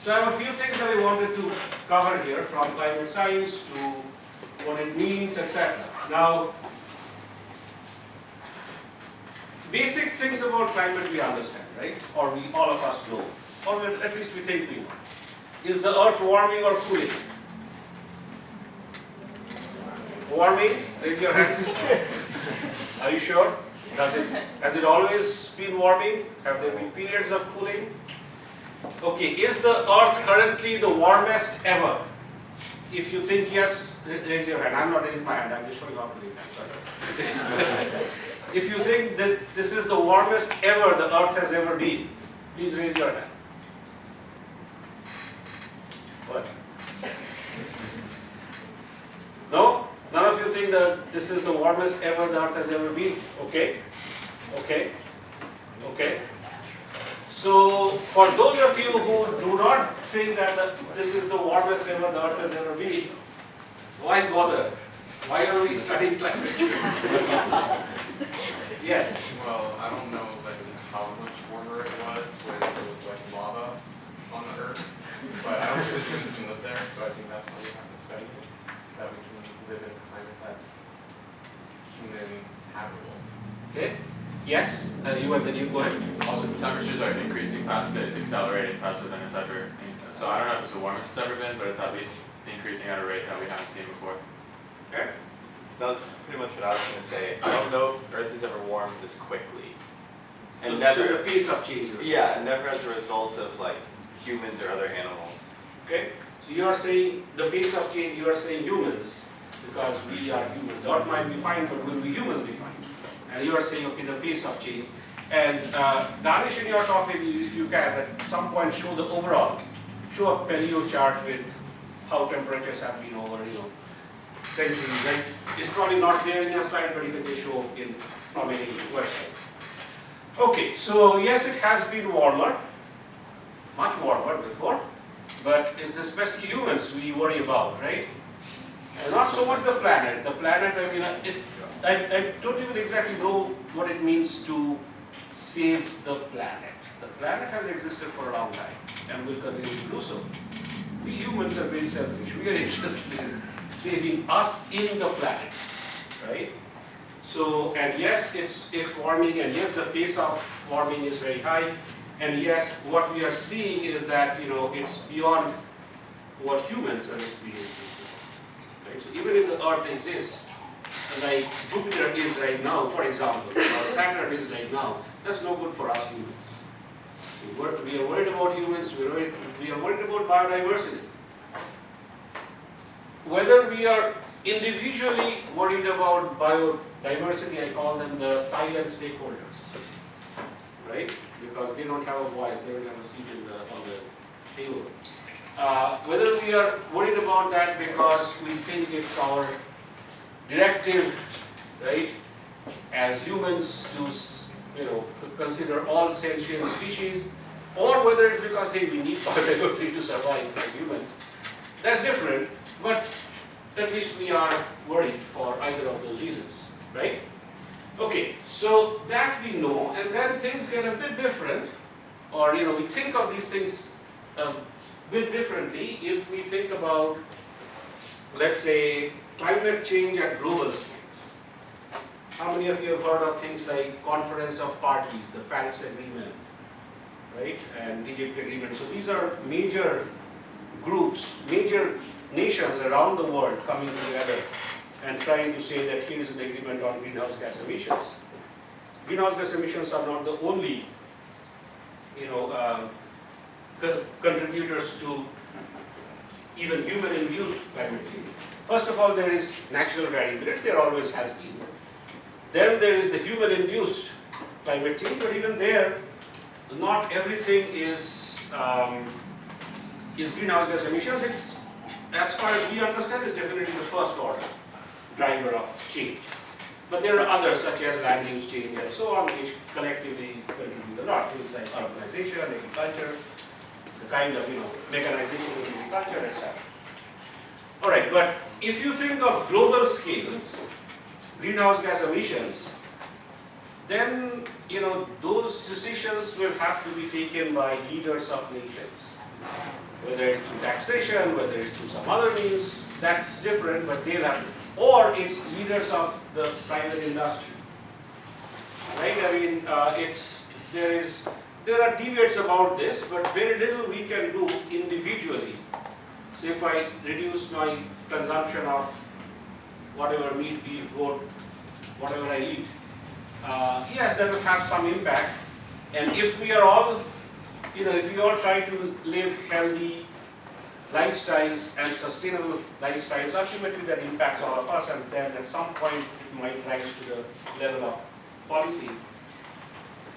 So I have a few things that I wanted to cover here, from climate science to what it means, etc. Now, basic things about climate we understand, right? Or we, all of us know, or at least we think we know. Is the earth warming or cooling? Warming? Raise your hand. Are you sure? Has it always been warming? Have there been periods of cooling? Okay, is the earth currently the warmest ever? If you think yes, raise your hand. I'm not raising my hand, I'm just showing off with it. If you think that this is the warmest ever the earth has ever been, please raise your hand. What? No? None of you think that this is the warmest ever the earth has ever been? Okay? Okay? Okay? So, for those of you who do not think that this is the warmest ever the earth has ever been, why bother? Why are we studying climate change? Yes? Well, I don't know like how much warmer it was when it was like lava on the earth, but I don't think the Winston was there, so I think that's why we have to study it, so that we can live in a climate that's human habitable. Okay? Yes? You and then you go ahead. Also, temperatures are increasing fast, but it's accelerating faster than it's ever. So I don't know if it's the warmest it's ever been, but it's at least increasing at a rate that we haven't seen before. Okay? That was pretty much what I was going to say. I don't know if Earth has ever warmed this quickly. And So never, the pace of change. yeah, never as a result of like humans or other animals. Okay? So you are saying the pace of change, you are saying humans, because we are humans. Earth might be fine, but will we humans be fine? And you are saying, okay, the pace of change. And Danish, in your talk, maybe if you can, at some point show the overall, show a paleo chart with how temperatures have been over, centuries, right? It's probably not there in your slide, but you can just show in from any website. Okay, so yes, it has been warmer, much warmer before, but it's the specific humans we worry about, right? And not so much the planet. The planet, I mean, I don't even exactly know what it means to save the planet. The planet has existed for a long time and will continue to do so. We humans are very selfish. We are interested in saving us in the planet, right? So, and yes, it's warming, and yes, the pace of warming is very high, and yes, what we are seeing is that it's beyond what humans are experiencing. Right? So even if the Earth exists, like Jupiter is right now, for example, or Saturn is right now, that's no good for us humans. We are worried about humans, we are worried about biodiversity. Whether we are individually worried about biodiversity, I call them the silent stakeholders, right? Because they don't have a voice, they don't have a seat on the table. Whether we are worried about that because we think it's our directive, right, as humans to consider all sentient species, or whether it's because hey, we need biodiversity to survive as humans, that's different. But at least we are worried for either of those reasons, right? Okay, so that we know, and then things get a bit different, or we think of these things a bit differently if we think about, let's say, climate change at global scales. How many of you have heard of things like Conference of Parties, the Paris Agreement, right, and Egypt Agreement? So these are major groups, major nations around the world coming together and trying to say that here is an agreement on greenhouse gas emissions. Greenhouse gas emissions are not the only, contributors to even human-induced climate change. First of all, there is natural variability, there always has been. Then there is the human-induced climate change, but even there, not everything is greenhouse gas emissions. It's, as far as we understand, is definitely the first order driver of change. But there are others such as land use change and so on, which collectively contribute a lot. Things like urbanization, agriculture, the kind of mechanization of agriculture, etc. All right, but if you think of global scales, greenhouse gas emissions, then those decisions will have to be taken by leaders of nations. Whether it's through taxation, whether it's through some other means, that's different, but they'll have to. Or it's leaders of the private industry. Right? I mean, there are debates about this, but very little we can do individually. So if I reduce my consumption of whatever meat, beef, goat, whatever I eat, yes, that will have some impact. And if we are all, if we all try to live healthy lifestyles and sustainable lifestyles, ultimately that impacts all of us, and then at some point it might rise to the level of policy.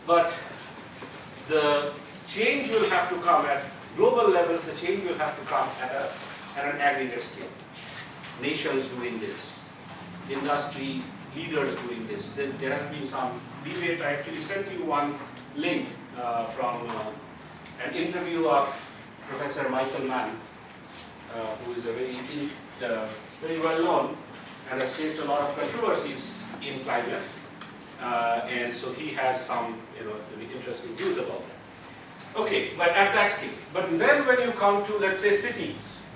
But the change will have to come at global levels. The change will have to come at an aggregate scale. Nations doing this, industry leaders doing this. There has been some debate. I actually sent you one link from an interview of Professor Michael Mann, who is a very well known and has faced a lot of controversies in climate. And so he has some very interesting views about that. Okay, but at that scale. But then when you come to, let's say, cities,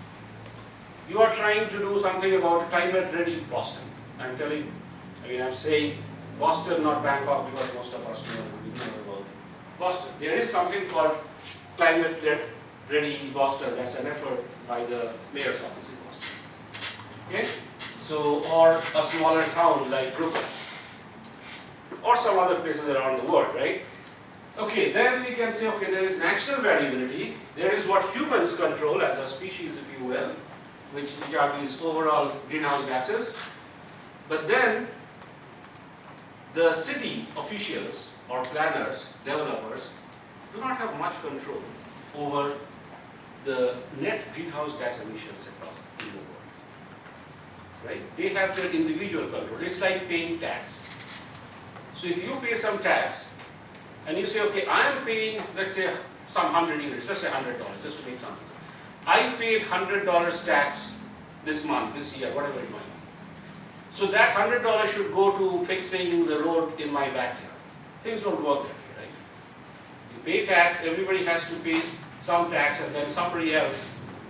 you are trying to do something about climate-ready Boston. I'm saying Boston, not Bangkok, because most of us know about Boston. There is something called climate-ready Boston. That's an effort by the mayor's office in Boston. Okay? So, or a smaller town like Brooklyn, or some other places around the world, right? Okay, then we can say, okay, there is natural variability. There is what humans control as a species, if you will, which are these overall greenhouse gases. But then the city officials or planners, developers, do not have much control over the net greenhouse gas emissions across the world. Right? They have their individual control. It's like paying tax. So if you pay some tax and you say, okay, I am paying, let's say, some 100 units, let's say $100, just to make something. I paid $100 tax this month, this year, whatever it might be. So that $100 should go to fixing the road in my backyard. Things don't work that way, right? You pay tax, everybody has to pay some tax, and then somebody else,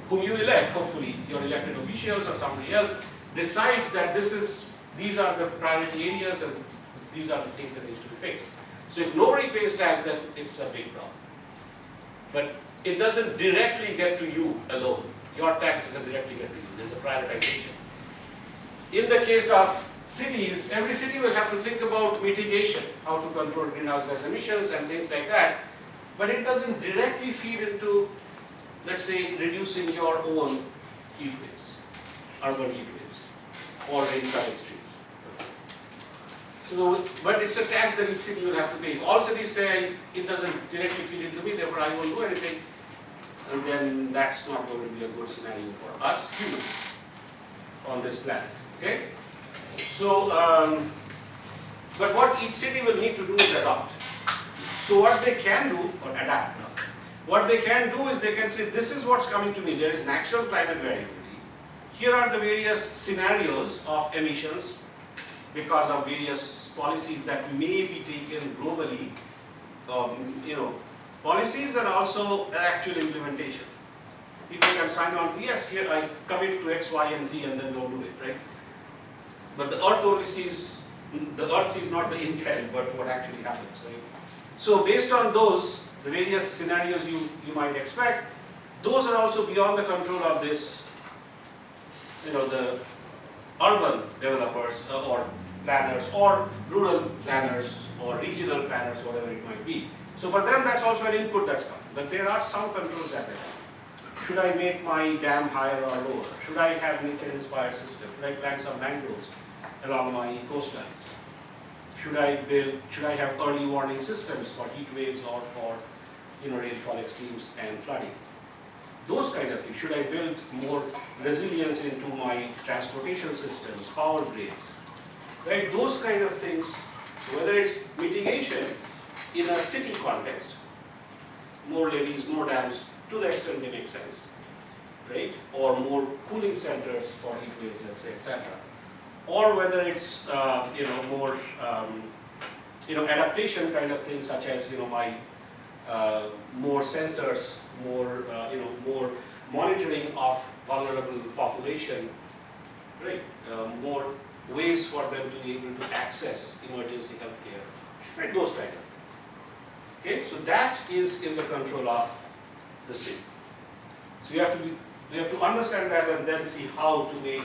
whom you elect, hopefully your elected officials or somebody else, decides that these are the priority areas and these are the things that needs to be fixed. So if nobody pays tax, then it's a big problem. But it doesn't directly get to you alone. Your tax doesn't directly get to you. There's a prioritization. In the case of cities, every city will have to think about mitigation, how to control greenhouse gas emissions and things like that. But it doesn't directly feed into, let's say, reducing your own heat waves, urban heat waves, or rainfall extremes. So, but it's a tax that each city will have to pay. If all cities say it doesn't directly feed into me, therefore I won't do anything, and then that's not going to be a good scenario for us humans on this planet. Okay? So, but what each city will need to do is adopt. So what they can do, or adapt, what they can do is they can say, this is what's coming to me. There is natural climate variability. Here are the various scenarios of emissions because of various policies that may be taken globally, policies and also actual implementation. People can sign on to, yes, here I commit to X, Y, and Z, and then don't do it, right? But the earth only sees, the earth sees not the intent, but what actually happens, right? So based on those, the various scenarios you might expect, those are also beyond the control of this, the urban developers or planners or rural planners or regional planners, whatever it might be. So for them, that's also an input that's coming. But there are some controls that they have. Should I make my dam higher or lower? Should I have nature-inspired system? Should I plant some mangroves along my coastlines? Should I have early warning systems for heat waves or for rainfall extremes and flooding? Those kind of things. Should I build more resilience into my transportation systems, power grids? Right? Those kind of things, whether it's mitigation in a city context, more levees, more dams, to the extent they make sense, right? Or more cooling centers for heat waves, let's say, etc. Or whether it's more adaptation kind of things, such as, more sensors, more monitoring of vulnerable population, right? More ways for them to be able to access emergency healthcare, right? Those kind of things. Okay, so that is in the control of the city. So we have to understand that and then see how to make,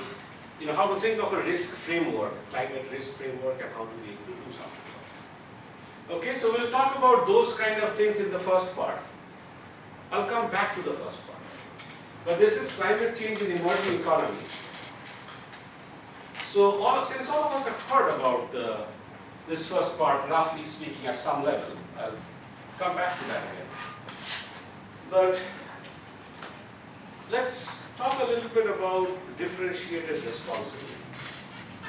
how to think of a risk framework, climate risk framework, and how to be able to do something. Okay, so we'll talk about those kind of things in the first part. I'll come back to the first part. But this is climate change in emerging economy. So since all of us have heard about this first part, roughly speaking, at some level, I'll come back to that again. But let's talk a little bit about differentiated responsibility.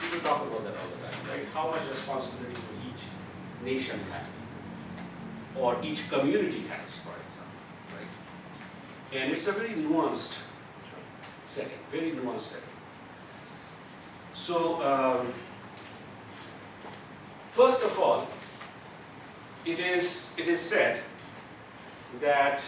People talk about that all the time, right? How much responsibility for each nation has, or each community has, for example, right? And it's a very nuanced setting, very nuanced setting. So, first of all, it is said that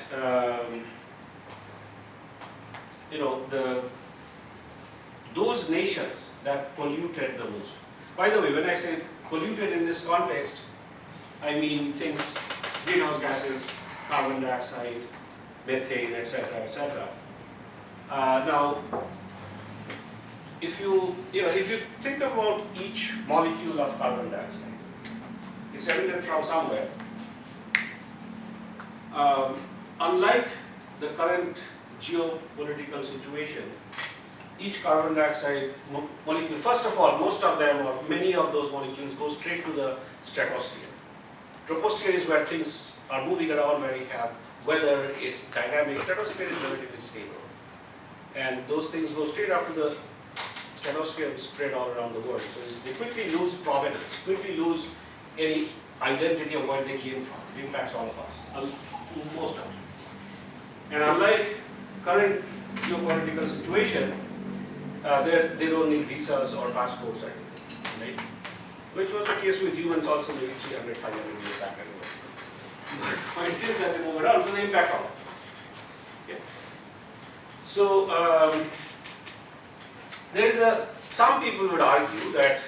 those nations that polluted the most. By the way, when I say polluted in this context, I mean things, greenhouse gases, carbon dioxide, methane, etc., etc. Now, if you think about each molecule of carbon dioxide, it's emitted from somewhere. Unlike the current geopolitical situation, each carbon dioxide molecule, first of all, most of them or many of those molecules go straight to the stratosphere. Troposphere is where things are moving around, where we have weather, it's dynamic. Stratosphere is relatively stable. And those things go straight up to the stratosphere and spread all around the world. So they quickly lose provenance, quickly lose any identity of where they came from. It impacts all of us, most of them. And unlike current geopolitical situation, they don't need visas or passports or anything, right? Which was the case with humans also maybe 300, 500 years back anyway. But the point is that they move around, so they impact all of us. Okay? So, some people would argue that,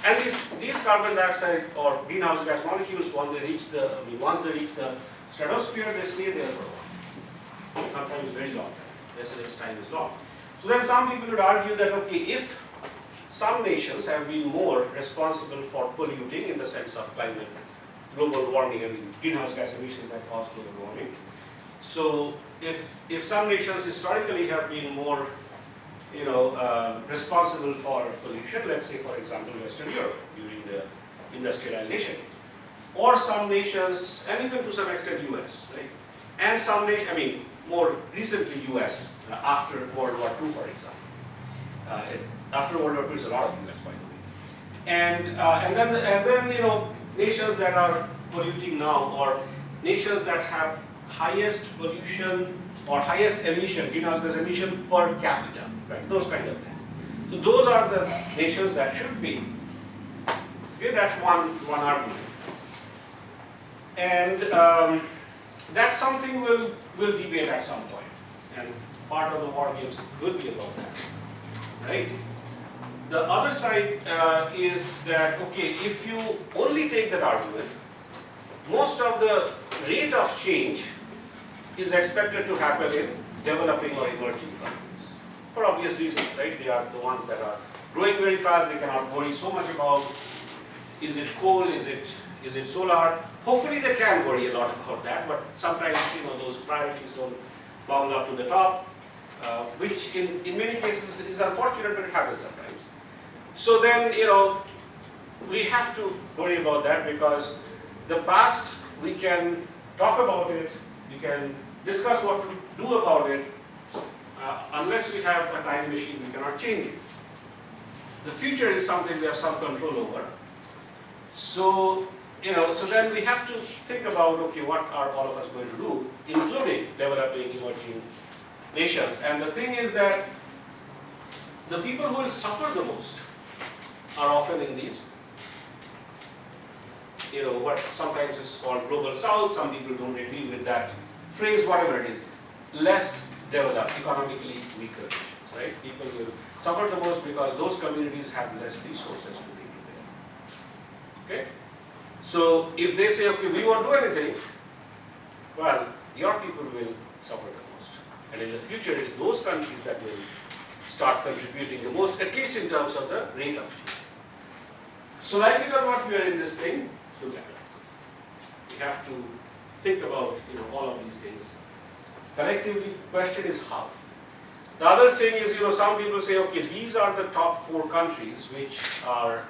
and these carbon dioxide or greenhouse gas molecules, once they reach the stratosphere, they stay there for a while. Sometimes very long time. Residence time is long. So then some people would argue that, okay, if some nations have been more responsible for polluting in the sense of climate, global warming, and greenhouse gas emissions that cause global warming. So if some nations historically have been more responsible for pollution, let's say for example Western Europe during the industrialization, or some nations, and even to some extent US, right? And some nations, more recently US, after World War II, for example. After World War II is a lot of US, by the way. And then nations that are polluting now, or nations that have highest pollution or highest emission, greenhouse gas emission per capita, right? Those kind of things. So those are the nations that should be. Okay, that's one argument. And that's something we'll debate at some point. And part of the war games will be about that, right? The other side is that, okay, if you only take that argument, most of the rate of change is expected to happen in developing or emerging economies. For obvious reasons, right? They are the ones that are growing very fast. They cannot worry so much about, is it coal, is it solar? Hopefully they can worry a lot about that, but sometimes those priorities don't bound up to the top, which in many cases is unfortunate, but it happens sometimes. So then, we have to worry about that, because the past, we can talk about it, we can discuss what to do about it. Unless we have a time machine, we cannot change it. The future is something we have some control over. So, so then we have to think about, okay, what are all of us going to do, including developing emerging nations. And the thing is that the people who will suffer the most are often in these what sometimes is called global south, some people don't agree with that phrase, whatever it is, less developed, economically weaker nations, right? People will suffer the most because those communities have less resources to bring to bear. Okay? So if they say, okay, we won't do anything, well, your people will suffer the most. And in the future, it's those countries that will start contributing the most, at least in terms of the rate of change. So like it or not, we are in this thing together. We have to think about all of these things. Collectively, the question is how. The other thing is, some people say, okay, these are the top 4 countries which are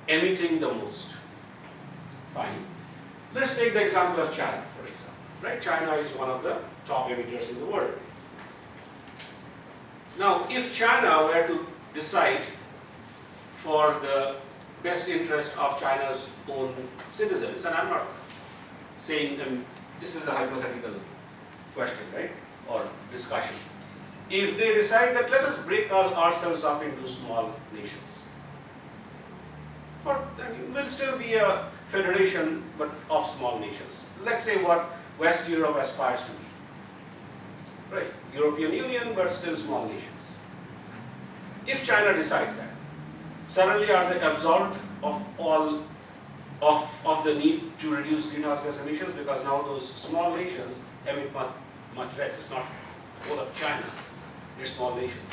emitting the most. Fine. Let's take the example of China, for example. Right? China is one of the top emitters in the world. Now, if China were to decide for the best interest of China's own citizens, and I'm not saying, this is a hypothetical question, right, or discussion. If they decide that let us break ourselves up into small nations, we'll still be a federation, but of small nations. Let's say what West Europe aspires to be, right? European Union, but still small nations. If China decides that, suddenly are they absolved of all of the need to reduce greenhouse gas emissions, because now those small nations emit much less. It's not all of China, they're small nations.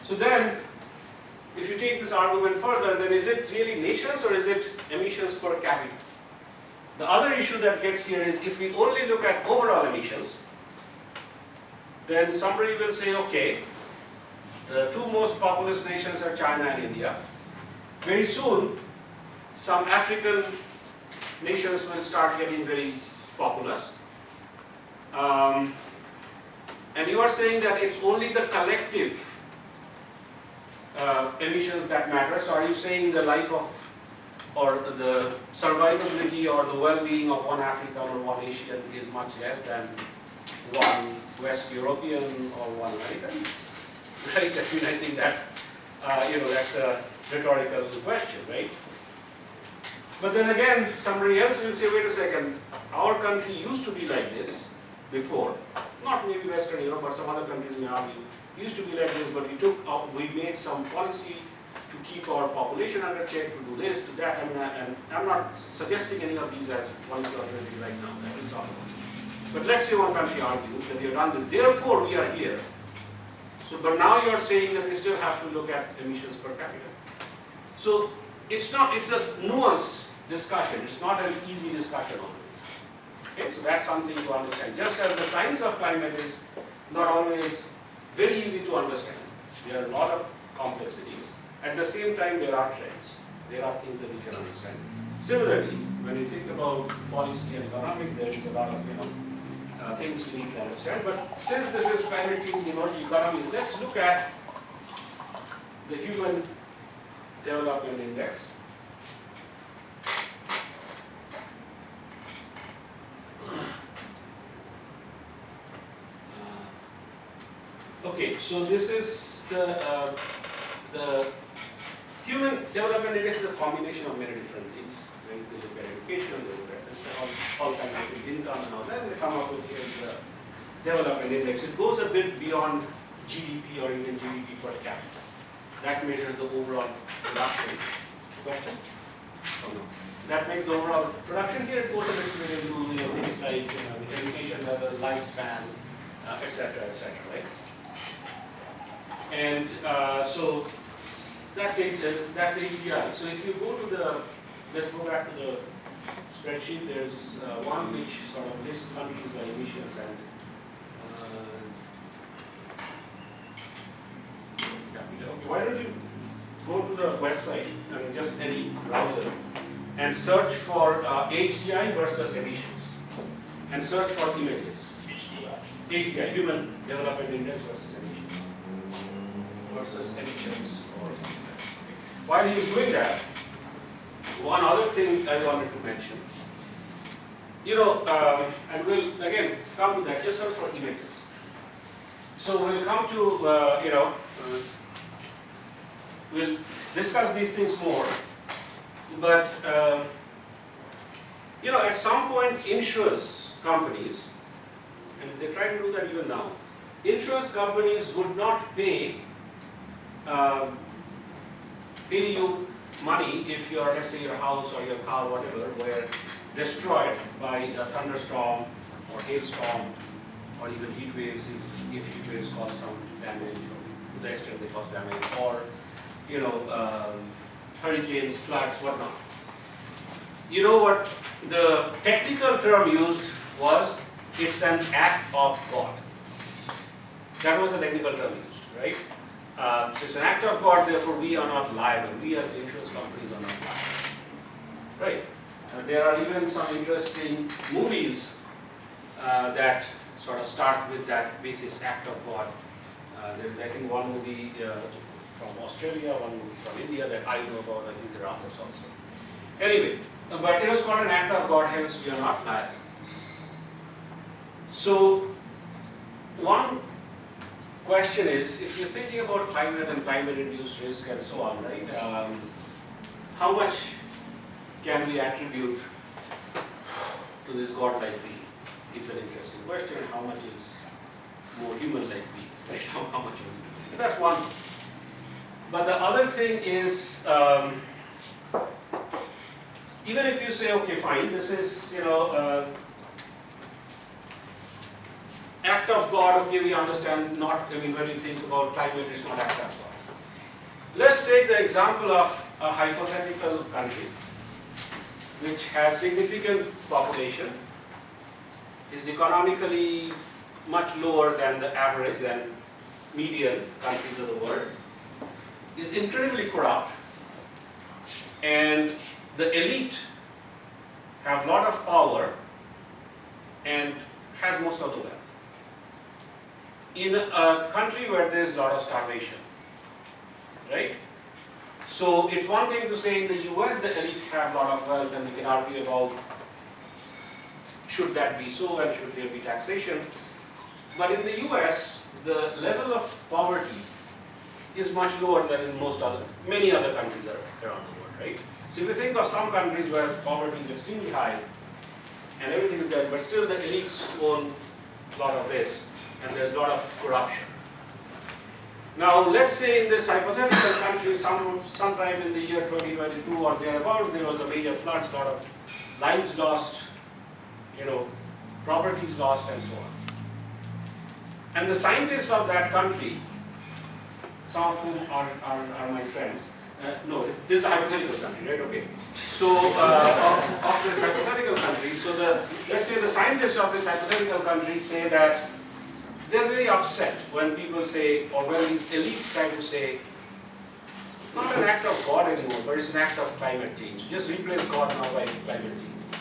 So then, if you take this argument further, then is it really nations or is it emissions per capita? The other issue that gets here is if we only look at overall emissions, then somebody will say, okay, the 2 most populous nations are China and India. Very soon, some African nations will start getting very populous. And you are saying that it's only the collective emissions that matter. So are you saying the life of, or the survivability or the well-being of one African or one Asian is much less than one West European or one American? Right? I think that's, that's a rhetorical question, right? But then again, somebody else will say, wait a second, our country used to be like this before, not maybe Western Europe, but some other countries may argue, used to be like this, but we made some policy to keep our population under check, to do this, to that. And I'm not suggesting any of these as policy alternative right now, that is all. But let's say one country argues that we have done this, therefore we are here. So, but now you are saying that we still have to look at emissions per capita. So it's a nuanced discussion, it's not an easy discussion always. Okay, so that's something to understand. Just as the science of climate is not always very easy to understand, there are a lot of complexities. At the same time, there are trends. There are things that we can understand. Similarly, when you think about policy and economics, there is a lot of things we need to understand. But since this is climate change emerging economy, let's look at the Human Development Index. Okay, so this is the Human Development Index is a combination of many different things. When you look at education, they look at all kinds of things, income and all that, they come up with the Development Index. It goes a bit beyond GDP or even GDP per capita. That measures the overall production. Question? Oh, no. That makes the overall production. Here it goes a bit into things like education level, lifespan, etc., right? And so that's HDI. So if you go to let's go back to the spreadsheet. There's one which sort of lists countries by emissions and capital. Okay, why don't you go to the website, just any browser, and search for HDI versus emissions, and search for images. HDI, Human Development Index versus emissions. While he is doing that, one other thing I wanted to mention, and we'll again come to that, just search for images. So we'll come to, we'll discuss these things more, but You know, at some point, insurance companies, and they try to do that even now, insurance companies would not pay you money if your, let's say your house or your car, whatever, were destroyed by a thunderstorm or hailstorm or even heat waves, if heat waves cause some damage, or to the extent they cause damage, or you know, hurricanes, floods, whatnot. You know what the technical term used was? It's an act of God. That was the technical term used, right? So it's an act of God, therefore we are not liable. We as insurance companies are not liable, right? There are even some interesting movies that sort of start with that basis, act of God. There's, I think, one movie from Australia, one movie from India that I know about. I think there are others also. Anyway, but it was called an act of God, hence we are not liable. So, one question is, if you're thinking about climate and climate-induced risk and so on, right? How much can we attribute to this God-like being? Is an interesting question. How much is more human-like beings? Right? How much? That's one. But the other thing is, even if you say, okay, fine, this is, you know, act of God, okay, we understand, not, I mean, when you think about climate, it's not act of God. Let's take the example of a hypothetical country which has significant population, is economically much lower than the average, than median countries of the world, is incredibly corrupt, and the elite have a lot of power and has most of the wealth. In a country where there is a lot of starvation, right? So it's one thing to say in the US the elite have a lot of wealth, and we can argue about should that be so and should there be taxation. But in the US, the level of poverty is much lower than in many other countries around the world, right? So if you think of some countries where poverty is extremely high and everything is there, but still the elites own a lot of this, and there's a lot of corruption. Now, let's say in this hypothetical country, sometime in the year 2022 or thereabouts, there was a major flood, a lot of lives lost, you know, properties lost, and so on. And the scientists of that country, some of whom are my friends, no, this is a hypothetical country, right? Okay. So, of this hypothetical country, so let's say the scientists of this hypothetical country say that they're very upset when people say, or when these elites try to say, not an act of God anymore, but it's an act of climate change. Just replace God now by climate change.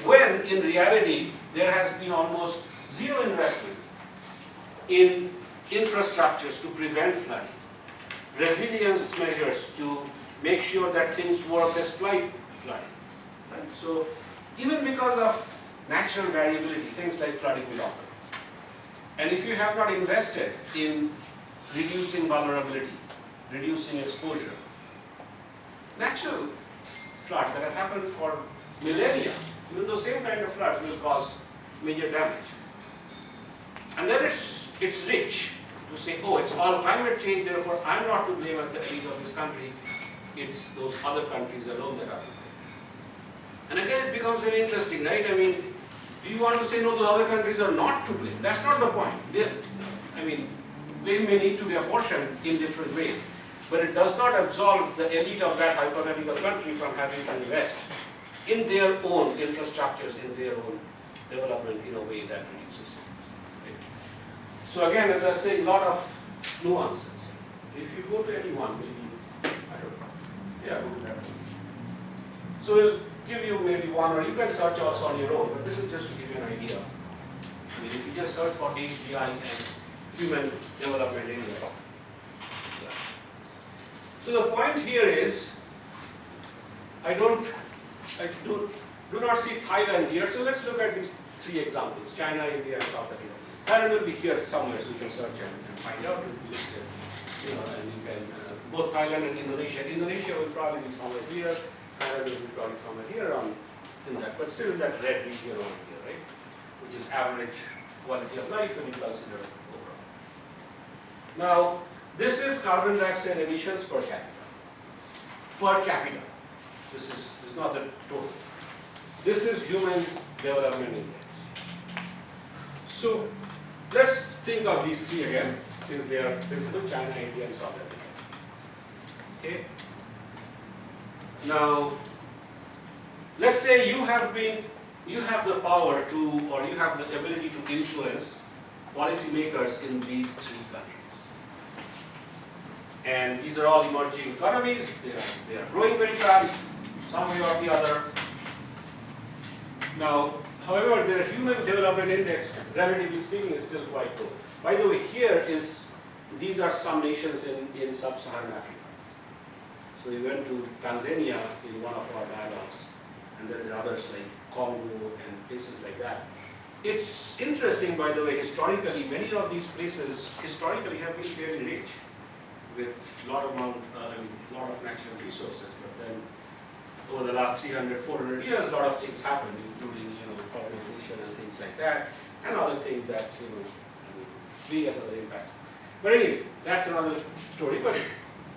When in reality, there has been almost zero investment in infrastructures to prevent flooding, resilience measures to make sure that things work despite flooding. Right? So even because of natural variability, things like flooding will occur. And if you have not invested in reducing vulnerability, reducing exposure, natural floods that have happened for millennia, even those same kind of floods will cause major damage. And then it's rich to say, oh, it's all climate change, therefore I'm not to blame as the elite of this country, it's those other countries alone that are to blame. And again, it becomes very interesting, right? I mean, do you want to say, no, the other countries are not to blame? That's not the point. Blame may need to be apportioned in different ways, but it does not absolve the elite of that hypothetical country from having to invest in their own infrastructures, in their own development in a way that reduces it. Right? So again, as I say, a lot of nuances. If you go to anyone, maybe, I don't know, yeah, go to that. So we'll give you maybe one, or you can search also on your own, but this is just to give you an idea. I mean, if you just search for HDI and human development India. Yeah. So the point here is, I do not see Thailand here, so let's look at these three examples, China, India, and South Africa. Thailand will be here somewhere, so you can search and find out, it will be listed. You know, and you can, both Thailand and Indonesia. Indonesia will probably be somewhere here, Thailand will be probably somewhere here on in that, but still in that red region over here, right? Which is average quality of life when you consider overall. Now, this is carbon dioxide emissions per capita. Per capita. This is not the total. This is Human Development Index. So, let's think of these three again, since they are visible: China, India, and South Africa. Okay? Now, let's say you have the power to, or you have the ability to influence policymakers in these three countries. And these are all emerging economies, they are growing very fast, some way or the other. Now, however, their Human Development Index, relatively speaking, is still quite low. By the way, these are some nations in sub-Saharan Africa. So we went to Tanzania in one of our dialogues, and then there are others like Congo and places like that. It's interesting, by the way, historically, many of these places historically have been fairly rich with a lot of natural resources, but then over the last 300, 400 years, a lot of things happened, including colonization and things like that, and other things that various other impacts. But anyway, that's another story. But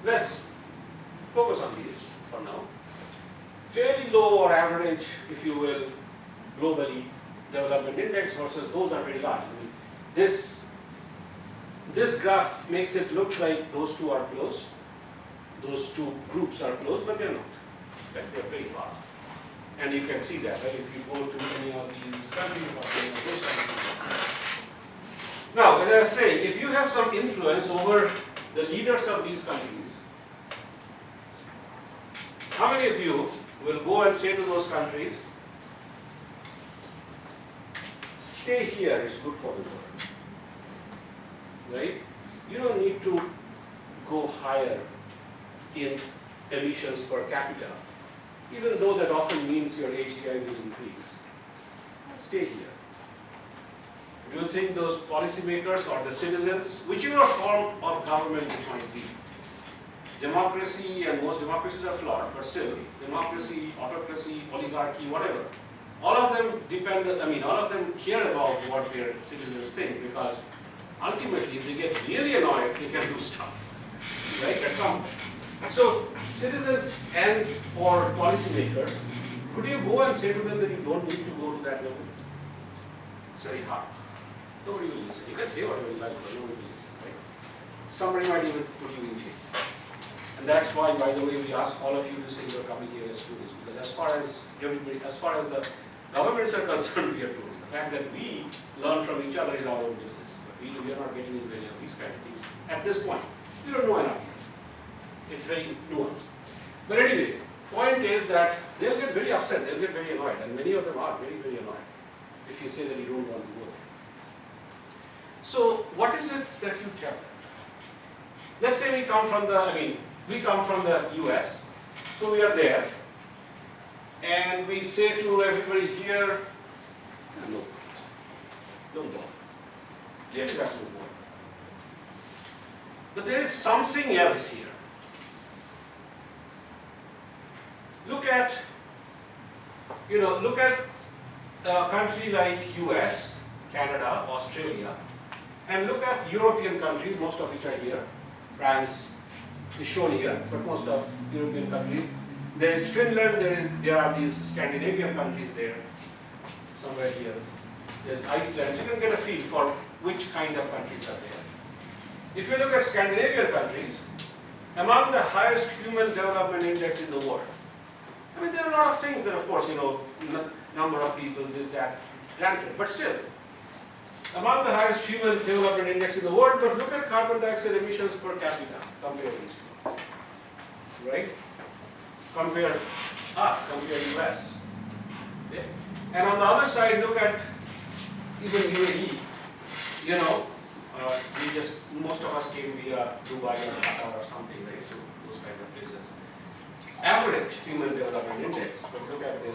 let's focus on these for now. Fairly low or average, if you will, globally, development index versus those are very large. I mean, this graph makes it look like those two are close. Those two groups are close, but they're not. Right? They're very far. And you can see that, right? If you go to any of these countries or any of those countries. Now, as I was saying, if you have some influence over the leaders of these countries, how many of you will go and say to those countries, stay here, it's good for the world, right? You don't need to go higher in emissions per capita, even though that often means your HDI will increase. Stay here. Do you think those policymakers or the citizens, whichever form of government it might be, democracy, and most democracies are flawed, but still, democracy, autocracy, oligarchy, whatever, all of them all of them care about what their citizens think, because ultimately, if they get really annoyed, they can do stuff, right, at some point. So, citizens and or policymakers, could you go and say to them that you don't need to go to that level? It's very hard. Nobody will listen. You can say whatever you like, but nobody will listen, right? Somebody might even put you in jail. And that's why, by the way, we ask all of you to say you're coming here as students, because as far as the governments are concerned, we are tourists. The fact that we learn from each other is our own business. But we are not getting into any of these kind of things at this point. We don't know enough yet. It's very nuanced. But anyway, point is that they'll get very upset, they'll get very annoyed, and many of them are very, very annoyed if you say that you don't want to go there. So what is it that you tell them? Let's say we come from the US, so we are there, and we say to everybody here, no, don't bother. Let us move on. But there is something else here. Look at a country like US, Canada, Australia, and look at European countries, most of which are here. France is shown here, but most of European countries. There is Finland, there are these Scandinavian countries there, somewhere here. There's Iceland, so you can get a feel for which kind of countries are there. If you look at Scandinavian countries, among the highest human development index in the world. I mean, there are a lot of things that, of course, number of people, this, that, granted, but still, among the highest human development index in the world, but look at carbon dioxide emissions per capita, compare these two, right? Compare us, compare US. Okay? And on the other side, look at even UAE, most of us came via Dubai or Qatar or something, right? So those kind of places. Average human development index, but look at the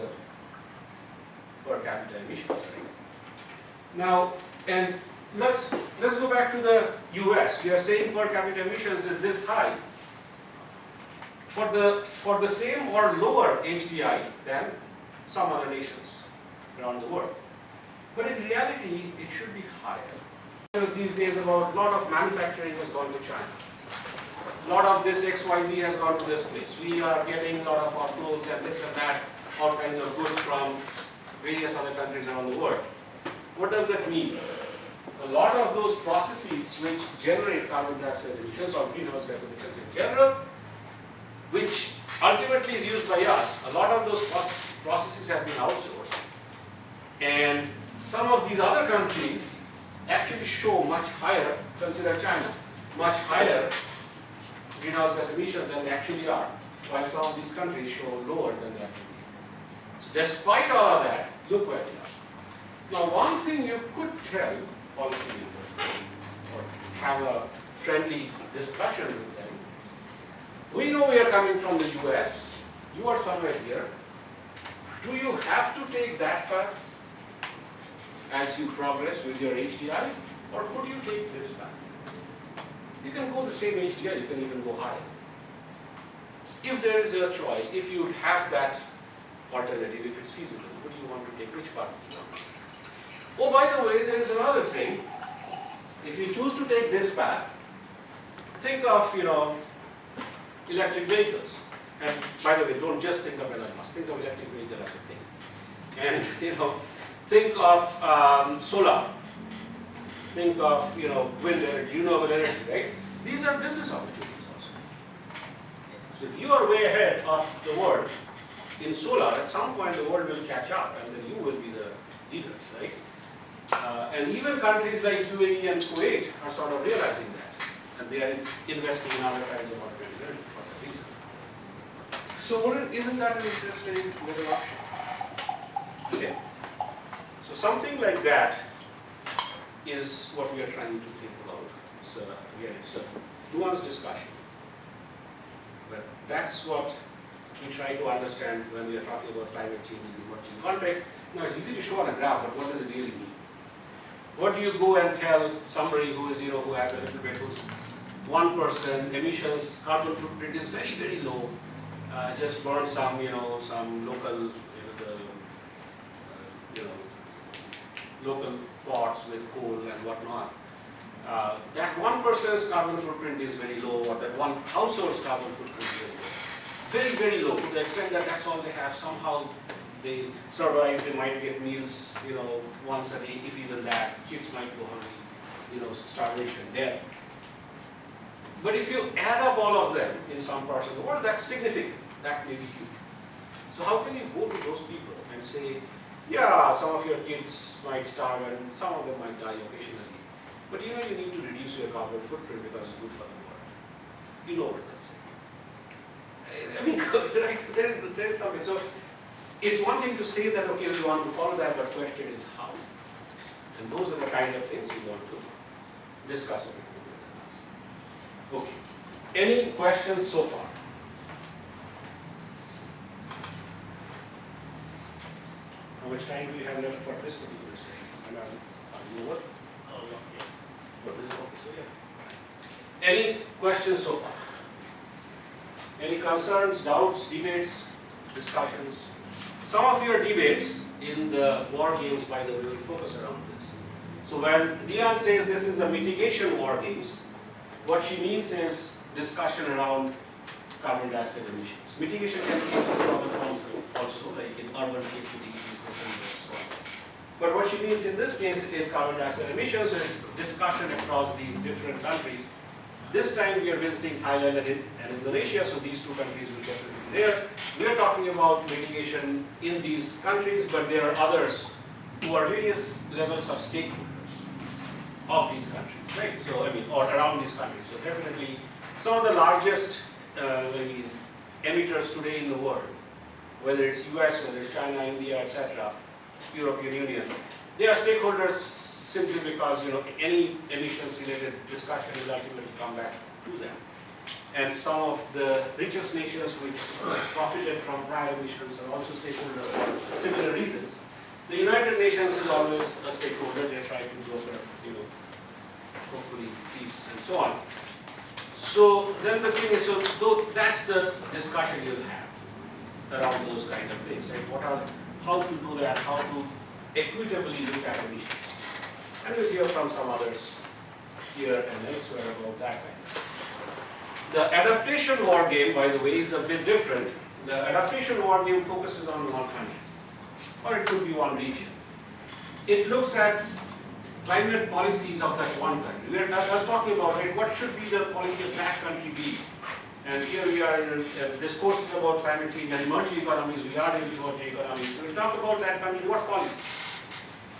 per capita emissions, right? Now, and let's go back to the US. We are saying per capita emissions is this high. For the same or lower HDI than some other nations around the world. But in reality, it should be higher. Because these days about a lot of manufacturing has gone to China. A lot of this XYZ has gone to this place. We are getting a lot of our clothes and this and that, all kinds of goods from various other countries around the world. What does that mean? A lot of those processes which generate carbon dioxide emissions or greenhouse gas emissions in general, which ultimately is used by us, a lot of those processes have been outsourced. And some of these other countries actually show much higher, consider China, much higher greenhouse gas emissions than they actually are, while some of these countries show lower than they actually are. So despite all of that, look where they are. Now one thing you could tell policymakers or have a friendly discussion with them, we know we are coming from the US, you are somewhere here. Do you have to take that path as you progress with your HDI, or could you take this path? You can go the same HDI, you can even go higher. If there is a choice, if you have that alternative, if it's feasible, would you want to take which path? Oh, by the way, there is another thing. If you choose to take this path, think of, electric vehicles. And by the way, don't just think of Elon Musk, think of electric vehicle as a thing. And, think of solar. Think of, wind energy, renewable energy, right? These are business opportunities also. So if you are way ahead of the world in solar, at some point the world will catch up and then you will be the leaders, right? And even countries like UAE and Kuwait are sort of realizing that. And they are investing in other kinds of alternative energy for that reason. So isn't that an interesting middle option? Okay. So something like that is what we are trying to think about. So again, it's a nuanced discussion. But that's what we try to understand when we are talking about climate change in emerging context. Now it's easy to show on a graph, but what does it really mean? What do you go and tell somebody who is, who has a little bit, who's 1% emissions, carbon footprint is very, very low. Just burn some, some local, local pots with coal and whatnot. That 1%'s carbon footprint is very low, or that one household's carbon footprint is very low. Very, very low, to the extent that that's all they have. Somehow they survive, they might get meals, once a day, if even that. Kids might go hungry, starvation, death. But if you add up all of them in some parts of the world, that's significant. That may be huge. So how can you go to those people and say, yeah, some of your kids might starve and some of them might die occasionally. But you need to reduce your carbon footprint because it's good for the world. You know what that's saying. I mean, there is something. So it's one thing to say that, okay, we want to follow that, but the question is how. And those are the kind of things we want to discuss with us. Okay. Any questions so far? How much time do you have left for this particular session? Are you over? Oh, yeah. What is it? Okay, so yeah. Any questions so far? Any concerns, doubts, debates, discussions? Some of your debates in the war games, by the way, will focus around this. So when Diane says this is a mitigation war games, what she means is discussion around carbon dioxide emissions. Mitigation can be in other forms also, like in urban case mitigations and so on. But what she means in this case is carbon dioxide emissions, so it's discussion across these different countries. This time we are visiting Thailand and Indonesia, so these two countries will definitely be there. We are talking about mitigation in these countries, but there are others who are various levels of stakeholders of these countries, right? So, or around these countries. So definitely some of the largest emitters today in the world, whether it's US, whether it's China, India, etc., European Union, they are stakeholders simply because any emissions related discussion will ultimately come back to them. And some of the richest nations which profited from prior emissions are also stakeholders for similar reasons. The United Nations is always a stakeholder. They try to broker, hopefully peace and so on. So then the thing is, so that's the discussion you'll have around those kind of things, right? how to do that, how to equitably look at emissions. And we'll hear from some others here and elsewhere about that. The adaptation war game, by the way, is a bit different. The adaptation war game focuses on one country, or it could be one region. It looks at climate policies of that one country. I was talking about, right, what should be the policy of that country be? And here we are discourses about climate change and emerging economies, we are in emerging economies. So we talk about that country, what policy?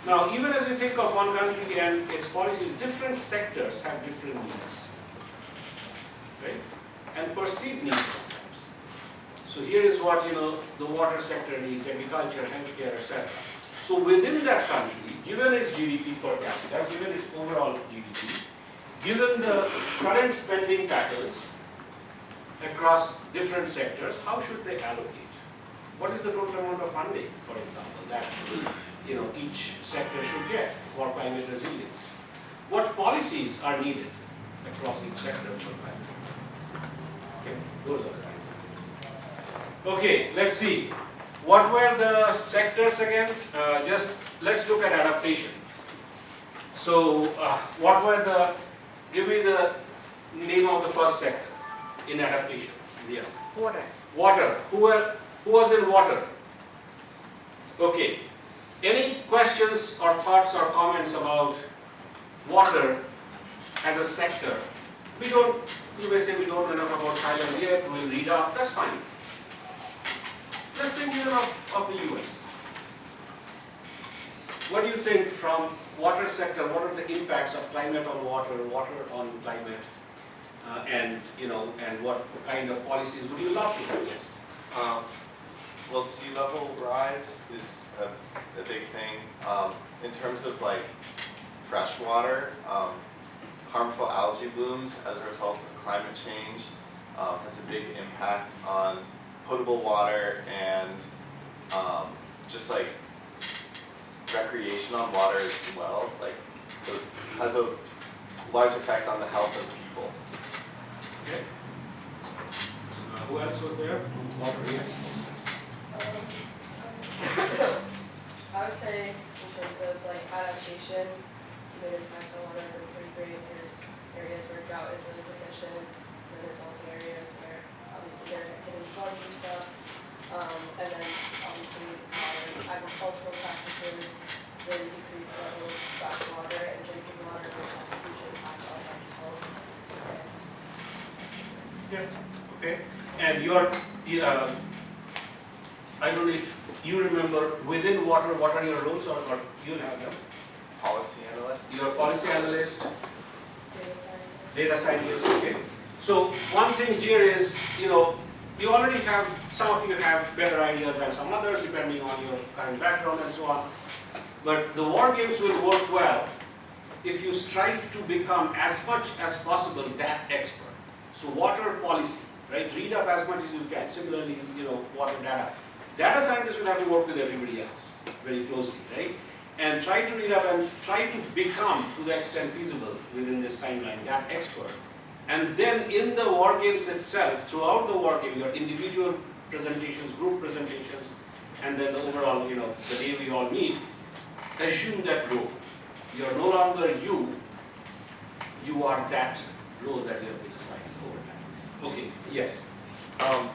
Now, even as we think of one country and its policies, different sectors have different needs, right? And perceived needs sometimes. So here is what, the water sector needs, agriculture, healthcare, etc. So within that country, given its GDP per capita, given its overall GDP, given the current spending patterns across different sectors, how should they allocate? What is the total amount of funding, for example, that each sector should get for climate resilience? What policies are needed across each sector for climate? Okay, those are the kind. Okay, let's see. What were the sectors again? Let's look at adaptation. So, what were give me the name of the first sector in adaptation. Yeah. Water. Water. Who was in water? Okay. Any questions or thoughts or comments about water as a sector? You may say we don't know enough about Thailand yet, we'll read up, that's fine. Just think even of the US. What do you think from water sector, what are the impacts of climate on water, water on climate, and what kind of policies would you love to have? Yes. Well, sea level rise is a big thing. In terms of like freshwater, harmful algae blooms as a result of climate change has a big impact on potable water and just like recreation on water as well. Like those has a large effect on the health of people. Okay. Who else was there? Water, yes. I would say in terms of like adaptation, human impact on water are pretty great. There's areas where drought is really proficient, and there's also areas where obviously they're hitting floods and stuff. And then obviously modern agricultural practices really decrease the level of fresh water and drinking water, which has a huge impact on our health. Yeah. Okay. And I don't know if you remember within water, what are your roles or you'll have them? Policy analyst. You're a policy analyst, Data scientists. data scientist, okay. So one thing here is, you already have, some of you have better ideas than some others depending on your current background and so on. But the war games will work well if you strive to become as much as possible that expert. So water policy, right? Read up as much as you can. Similarly, water data. Data scientists will have to work with everybody else very closely, right? And try to read up and try to become, to the extent feasible within this timeline, that expert. And then in the war games itself, throughout the war game, your individual presentations, group presentations, and then the overall, the day we all meet, assume that role. You're no longer you are that role that you have been assigned over time. Okay, yes.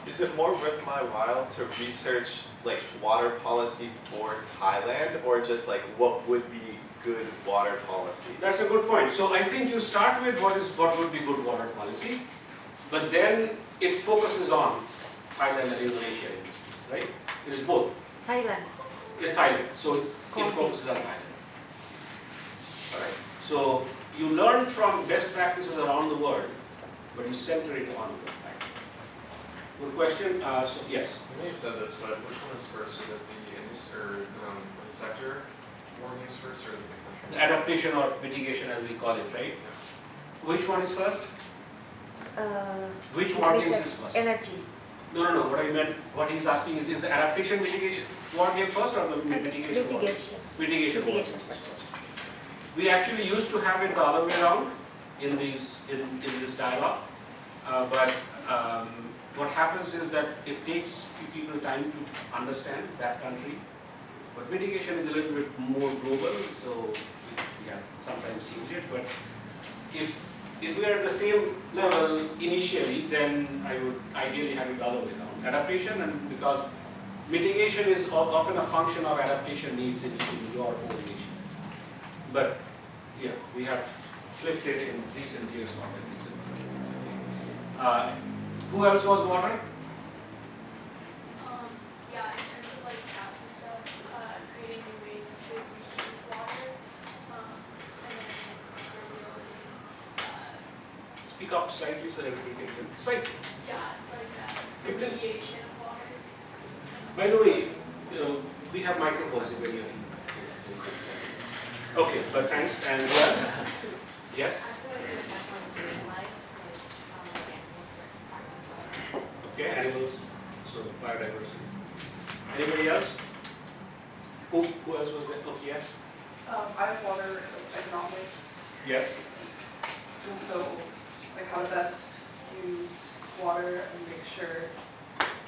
Is it more worth my while to research like water policy for Thailand, or just like what would be good water policy? That's a good point. So I think you start with what would be good water policy, but then it focuses on Thailand and Indonesia, right? It is both. Thailand. It's Thailand, so it Coffee. focuses on Thailand. All right. So you learn from best practices around the world, but you center it on Thailand. Good question. So yes. You may have said this, but which one is first? Is it the industry or the sector war games first, or is it the country? Adaptation or mitigation, as we call it, right? Which one is first? Which war games is first? Energy. No. What he's asking is the adaptation mitigation war game first or the mitigation? war game? Mitigation. Mitigation. war Mitigation game. first. We actually used to have it the other way around in this dialogue, but what happens is that it takes people time to understand that country, But mitigation is a little bit more global, so we can sometimes change it. But if we are at the same level initially, then I would ideally have it the other way around. Adaptation, and because mitigation is often a function of adaptation needs in your own nation. But yeah, we have flipped it in recent years. Who else was water? Yeah, in terms of like caps and stuff, creating new ways to reuse water, and then Speak up slightly so that everybody can hear. Slightly. yeah, like You can- remediation of water. By the way, we have microphones if any of you. Okay, but thanks. And yes? Okay, animals, so biodiversity. Anybody else? Who else was there? Okay, yes? I have water economics, Yes. and so like how to best use water and make sure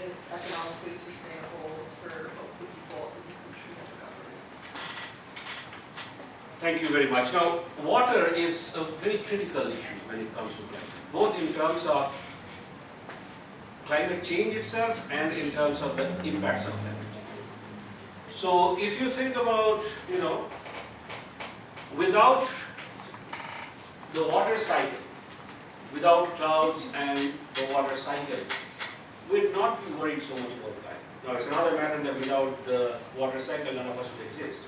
it's economically sustainable for both the people and the country and the government. Thank you very much. Now, water is a very critical issue when it comes to climate, both in terms of climate change itself and in terms of the impacts of climate change. So if you think about, without the water cycle, without clouds and the water cycle, we'd not be worried so much about climate. Now, it's another matter that without the water cycle, none of us would exist.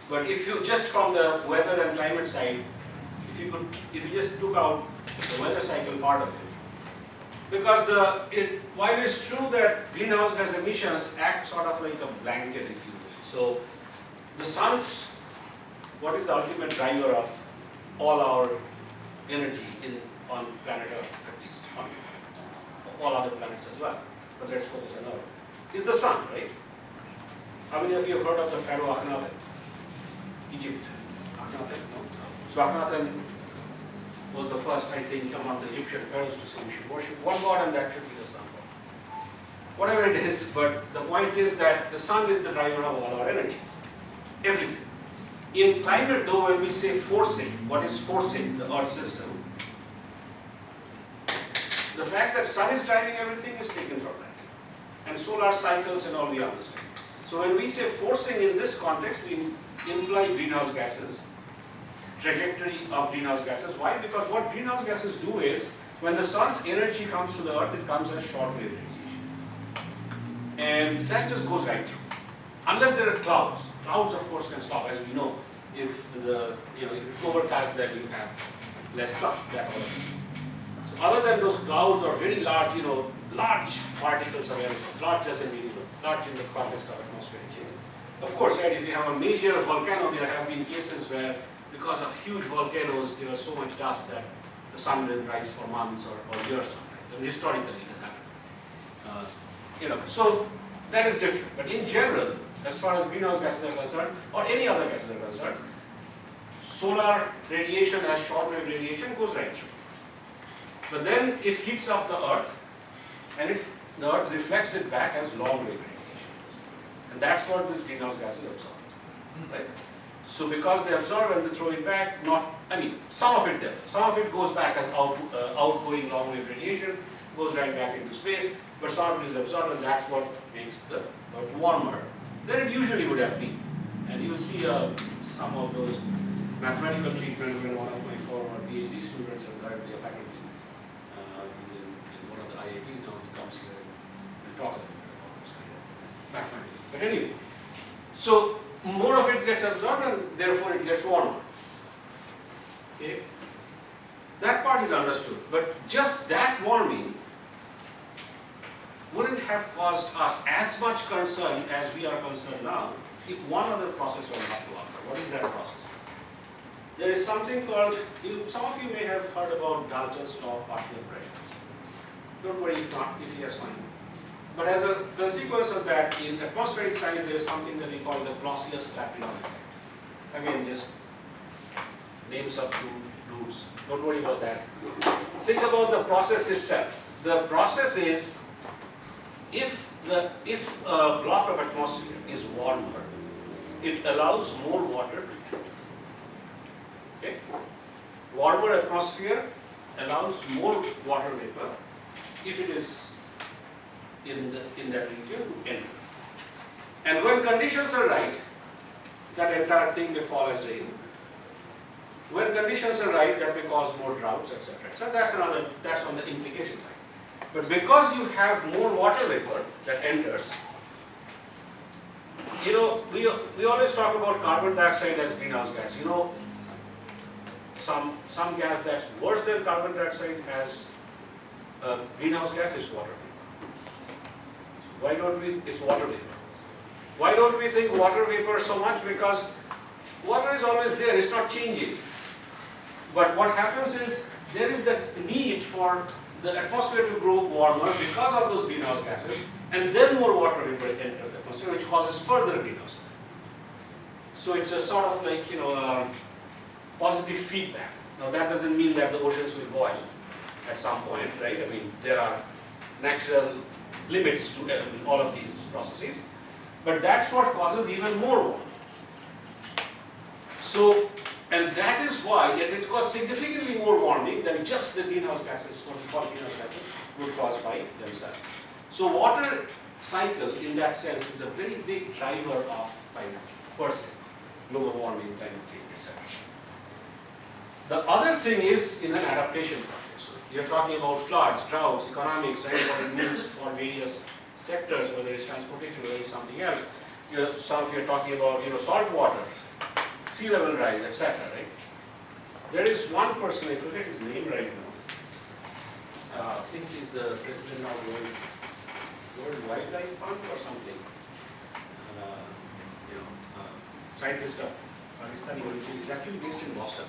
But if you just from the weather and climate side, if you just took out the weather cycle part of it, because while it's true that greenhouse gas emissions act sort of like a blanket, if you will. So the sun's, what is the ultimate driver of all our energy on planet Earth, at least, on all other planets as well, but let's focus on Earth, is the sun, right? How many of you have heard of the Pharaoh Akhenaten? Egypt. Akhenaten, no? So Akhenaten was the first, I think, among the Egyptian pharaohs to say we should worship one god and that should be the sun god. Whatever it is, but the point is that the sun is the driver of all our energies. Everything. In climate though, when we say forcing, what is forcing the earth system? The fact that sun is driving everything is taken for granted. And solar cycles and all we understand. So when we say forcing in this context, we imply greenhouse gases, trajectory of greenhouse gases. Why? Because what greenhouse gases do is, when the sun's energy comes to the earth, it comes as short-wave radiation. And that just goes right through. Unless there are clouds. Clouds, of course, can stop, as we know. If it's overcast, then you have less sun. That all. So other than those clouds or very large, large particles of energy, large doesn't mean large in the context of atmospheric change. Of course, right, if you have a major volcano, there have been cases where, because of huge volcanoes, there was so much dust that the sun didn't rise for months or years sometimes. And historically, it happened. So that is different. But in general, as far as greenhouse gases are concerned, or any other gases are concerned, solar radiation as short-wave radiation goes right through. But then it heats up the earth, and the earth reflects it back as long-wave radiation. And that's what these greenhouse gases absorb, right? So because they absorb and they throw it back, some of it does. Some of it goes back as outgoing long-wave radiation, goes right back into space, but some of it is absorbed, and that's what makes the earth warmer than it usually would have been. And you will see some of those mathematical treatment when one of my former PhD students and currently a faculty, he's in one of the IITs now, he comes here and talk about this kind of mathematics. But anyway, so more of it gets absorbed and therefore it gets warmer. Okay? That part is understood, but just that warming wouldn't have caused us as much concern as we are concerned now if one other process were not to occur. What is that process? There is something called, some of you may have heard about Dalton's law of partial pressures. Don't worry if not, if yes, fine. But as a consequence of that, in atmospheric science, there is something that we call the Clausius-Clapeyron effect. Again, just names of two rules. Don't worry about that. Think about the process itself. The process is, if a block of atmosphere is warmer it allows more water to enter. Okay? Warmer atmosphere allows more water vapor if it is in that region to enter. And when conditions are right, that entire thing may fall as rain. When conditions are right, that may cause more droughts, etc. So that's on the implication side. But because you have more water vapor that enters, you know, we always talk about carbon dioxide as greenhouse gas. You know, some gas that's worse than carbon dioxide as greenhouse gas is water vapor. Why don't we? It's water vapor. Why don't we think water vapor so much? Because water is always there, it's not changing. But what happens is, there is the need for the atmosphere to grow warmer because of those greenhouse gases, and then more water vapor enters the atmosphere, which causes further greenhouse gases. So it's a sort of like, you know, positive feedback. Now that doesn't mean that the oceans will boil at some point, right? I mean, there are natural limits to all of these processes. But that's what causes even more warming. So, and that is why, and it causes significantly more warming than just the greenhouse gases, what we call greenhouse gases, would cause by themselves. So water cycle, in that sense, is a very big driver of climate change, per se, global warming, climate change, etc. The other thing is in an adaptation process. So you're talking about floods, droughts, economics, right? What it means for various sectors, whether it's transportation, whether it's something else. Some of you are talking about, you know, salt water, sea level rise, etc. Right? There is one person, I forget his name right now. I think he's the president of World Wildlife Fund or something. Scientist of Pakistani origin. He's actually based in Boston.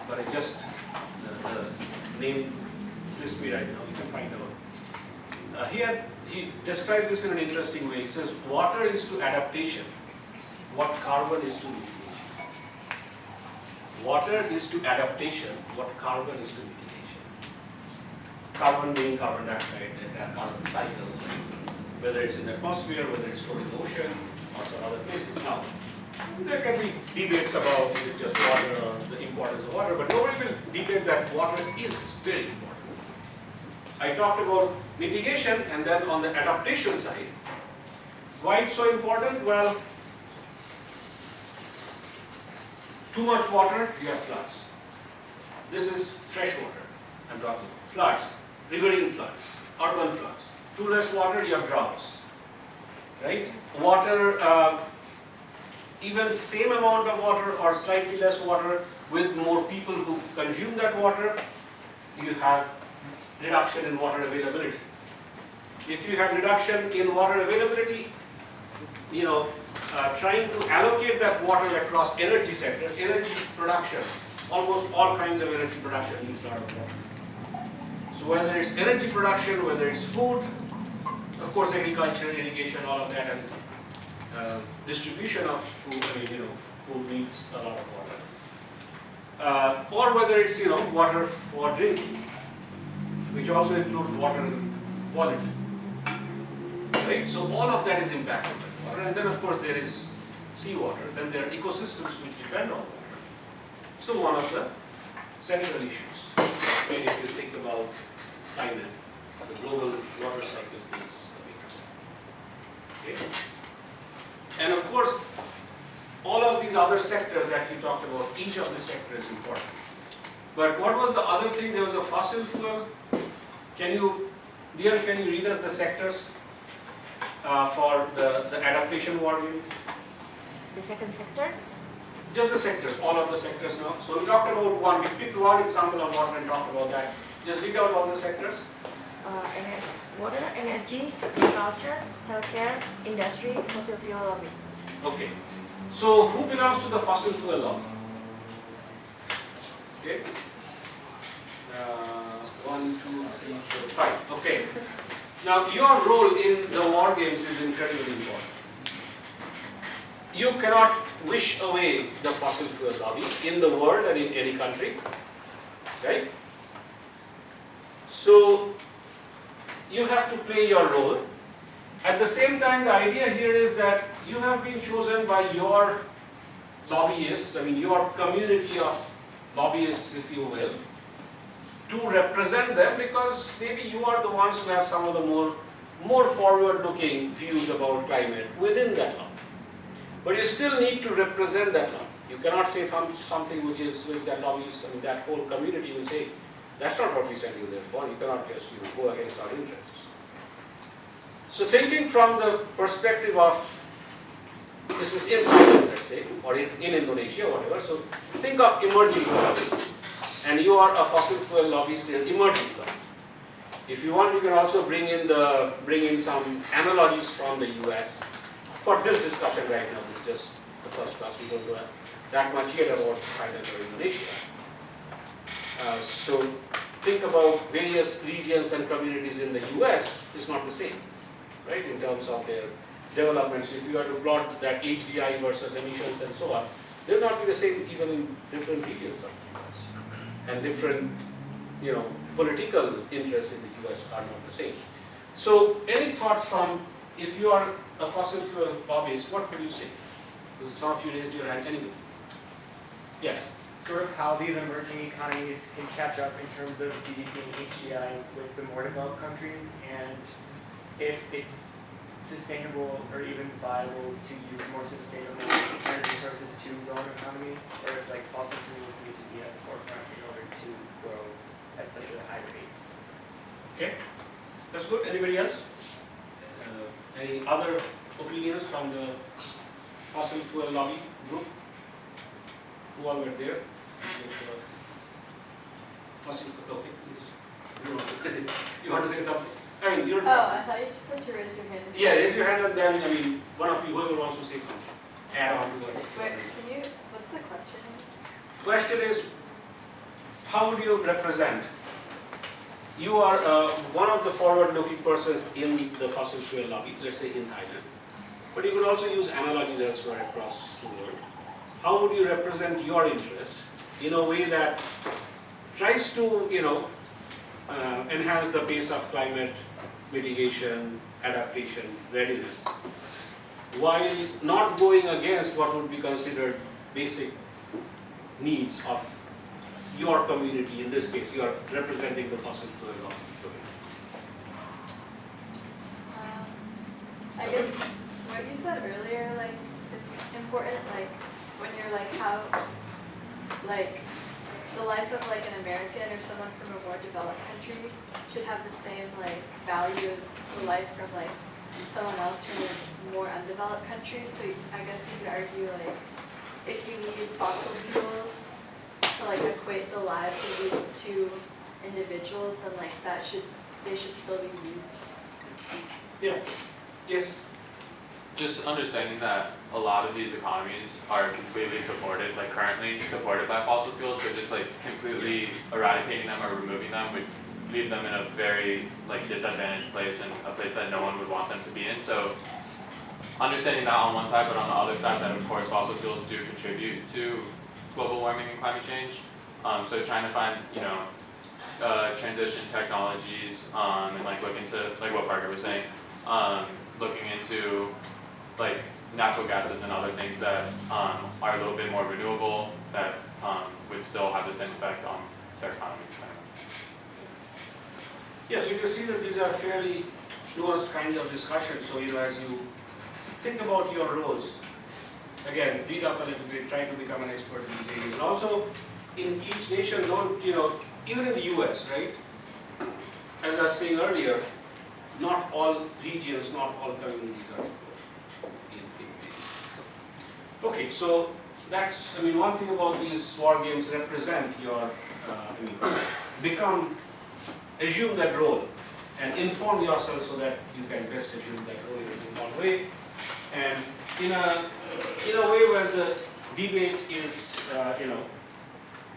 But I just the name slips me right now. You can find out. He described this in an interesting way. He says, water is to adaptation what carbon is to mitigation. Water is to adaptation what carbon is to mitigation. Carbon being carbon dioxide, the carbon cycle, whether it's in the atmosphere, whether it's stored in the ocean, or some other places. Now, there can be debates about is it just water or the importance of water, but nobody will debate that water is very important. I talked about mitigation, and then on the adaptation side, why it's so important? Well, too much water, you have floods. This is fresh water I'm talking about. Floods, riverine floods, urban floods. Too less water, you have droughts. Right? Water, even same amount of water or slightly less water with more people who consume that water, you have reduction in water availability. If you have reduction in water availability, you know, trying to allocate that water across energy sectors, energy production, almost all kinds of energy production needs a lot of water. So whether it's energy production, whether it's food, of course agriculture, irrigation, all of that, and distribution of food, I mean, you know, food needs a lot of water. Or whether it's, you know, water for drinking, which also includes water quality. Right? So all of that is impacted by water, and then of course there is seawater, then there are ecosystems which depend on water. So one of the central issues, when if you think about climate, the global water cycle is a big one. Okay? And of course, all of these other sectors that you talked about, each of the sectors is important. But what was the other thing? There was a fossil fuel. Dear, can you read us the sectors for the adaptation warming? The second sector? Just the sectors, all of the sectors now. So we talked about one, we picked one example of water and talked about that. Just read out all the sectors. Water, energy, agriculture, healthcare, industry, fossil fuel lobby. Okay. So who belongs to the fossil fuel lobby? Okay. 1, 2, 3, 4, 5. Okay. Now your role in the war games is incredibly important. You cannot wish away the fossil fuel lobby in the world and in any country, right? So you have to play your role At the same time, the idea here is that you have been chosen by your lobbyists, I mean your community of lobbyists, if you will, to represent them because maybe you are the ones who have some of the more forward-looking views about climate within that lobby. But you still need to represent that lobby. You cannot say something which that lobbyist, I mean that whole community will say, that's not what we sent you there for. You cannot just go against our interests. So thinking from the perspective of, this is in Thailand, let's say, or in Indonesia, whatever. So think of emerging economies, and you are a fossil fuel lobbyist in emerging economies. If you want, you can also bring in some analogies from the US. For this discussion right now, it's just the first class. We don't know that much yet about Thailand or Indonesia. So think about various regions and communities in the US. It's not the same, right? In terms of their developments, if you are to plot that HDI versus emissions and so on, they'll not be the same even in different regions of the US. And different, political interests in the US are not the same. So any thoughts from, if you are a fossil fuel lobbyist, what would you say? Because some of you raised your hand anyway. Yes. Sort of how these emerging economies can catch up in terms of GDP and HDI with the more developed countries, and if it's sustainable or even viable to use more sustainable energy sources to grow an economy, or if like fossil fuels need to be at the forefront in order to grow at such a high rate. Okay, that's good. Anybody else? Any other opinions from the fossil fuel lobby group? Who all were there? Fossil fuel, okay, please. You want to say something? I mean, you're. Oh, I thought you just said to raise your hand. Yeah, raise your hand and then, one of you, whoever wants to say something, add on to that. Wait, what's the question? Question is, how would you represent? You are one of the forward-looking persons in the fossil fuel lobby, let's say in Thailand, but you could also use analogies elsewhere across the world. How would you represent your interest in a way that tries to, enhance the pace of climate mitigation, adaptation, readiness, while not going against what would be considered basic needs of your community? In this case, you are representing the fossil fuel lobby. I guess what you said earlier, is important, when you're how, the life of an American or someone from a more developed country should have the same value as the life from someone else from a more undeveloped country. So I guess you could argue if you need fossil fuels to equate the lives of these two individuals, then they should still be used. Yeah. Yes. Just understanding that a lot of these economies are completely supported, currently supported by fossil fuels, so just completely eradicating them or removing them would leave them in a very disadvantaged place and a place that no one would want them to be in. So understanding that on one side, but on the other side that of course fossil fuels do contribute to global warming and climate change. So trying to find, transition technologies and look into what Parker was saying, looking into natural gases and other things that are a little bit more renewable that would still have the same effect on their economy. Yes, you can see that these are fairly nuanced kinds of discussions. So as you think about your roles, again, read up a little bit, try to become an expert in these areas. And also, in each nation, even in the US, right? As I was saying earlier, not all regions, not all communities are equal. Okay, so that's, one thing about these war games represent your, assume that role and inform yourself so that you can best assume that role in one way. And in a way where the debate is,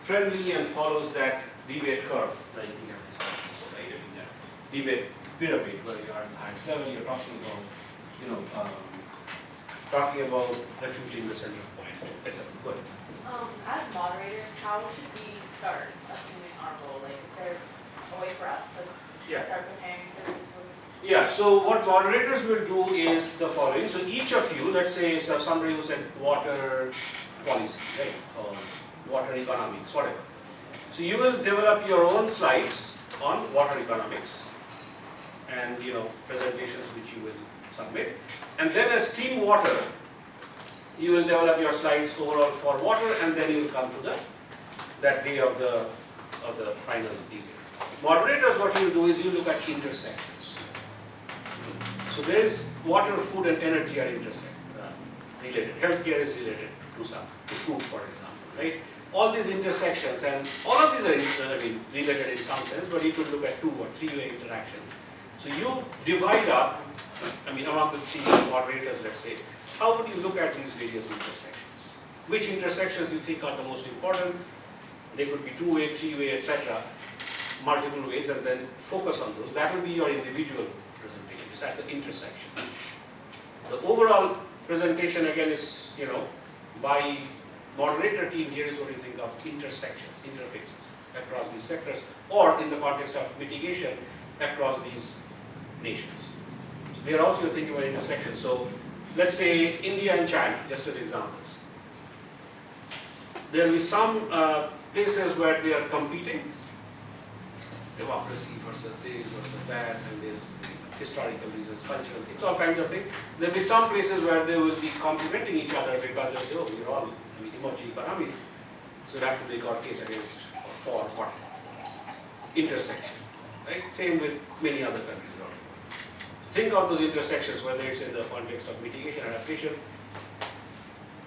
friendly and follows that debate curve, like we have discussed before, right? That debate pyramid where you are at the highest level, you're talking about, refuting the center point, etc. Go ahead. As moderators, how should we start assuming our role? Is there a way for us to start preparing for this? Yeah, so what moderators will do is the following. So each of you, let's say somebody who said water policy, right, or water economics, whatever. So you will develop your own slides on water economics and presentations which you will submit. And then as team water, you will develop your slides overall for water, and then you will come to that day of the final debate. Moderators, what you do is you look at intersections. So there is water, food, and energy are related. Healthcare is related to food, for example, right? All these intersections, and all of these are related in some sense, but you could look at 2 or 3-way interactions. So you divide up, among the 3 moderators, let's say, how would you look at these various intersections? Which intersections you think are the most important? They could be 2-way, 3-way, etc., multiple ways, and then focus on those. That will be your individual presentation. It's at the intersection. The overall presentation again is, by moderator team. Here is what you think of intersections, interfaces across these sectors, or in the context of mitigation across these nations. So they are also thinking about intersections. So let's say India and China, just as examples. There will be some places where they are competing, democracy versus this versus that, and there's historical reasons, cultural things, all kinds of things. There will be some places where they will be complementing each other because they say, oh, we're all emerging economies, so we have to make our case against or for what? Intersection, right? Same with many other countries around the world. Think of those intersections, whether it's in the context of mitigation, adaptation.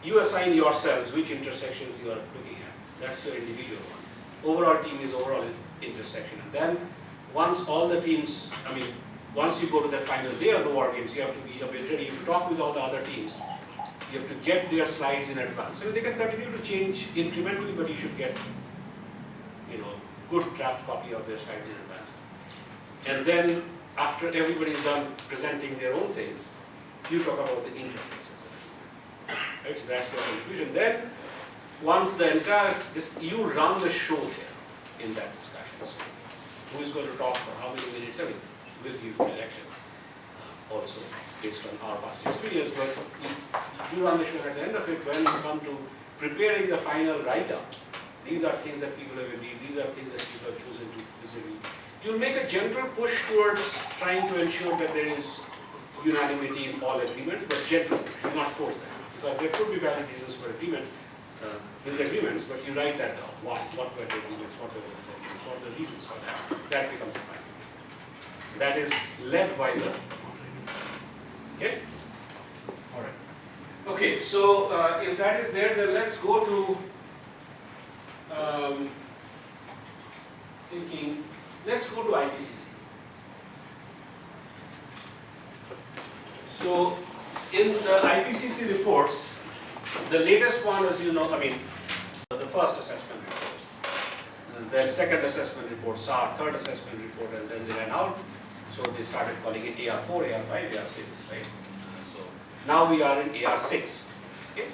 You assign yourselves which intersections you are looking at. That's your individual one. Overall team is overall intersection. And then once all the teams, once you go to that final day of the war games, you have to be a bit ready. You have to talk with all the other teams. You have to get their slides in advance. So they can continue to change incrementally, but you should get, good draft copy of their slides in advance. And then after everybody's done presenting their own things, you talk about the interfaces. Right? So that's your conclusion. Then once the entire, you run the show there in that discussion. So who is going to talk for how many minutes? We'll give you direction also based on our past experience, but you run the show at the end of it when you come to preparing the final write-up. These are things that people have agreed, these are things that people have chosen to disagree. You'll make a general push towards trying to ensure that there is unanimity in all agreements, but gentle, you will not force that. Because there could be valid reasons for agreements, disagreements, but you write that down. Why? What were the agreements? What were the disagreements? What are the reasons for that? That becomes a final. That is led by the moderator. Okay? Alright. Okay, so if that is there, then let's go to let's go to IPCC. So in the IPCC reports, the latest one, as you know, the first assessment report, and then second assessment report, SAR, third assessment report, and then they ran out. So they started calling it AR4, AR5, AR6, right? So now we are in AR6. Okay?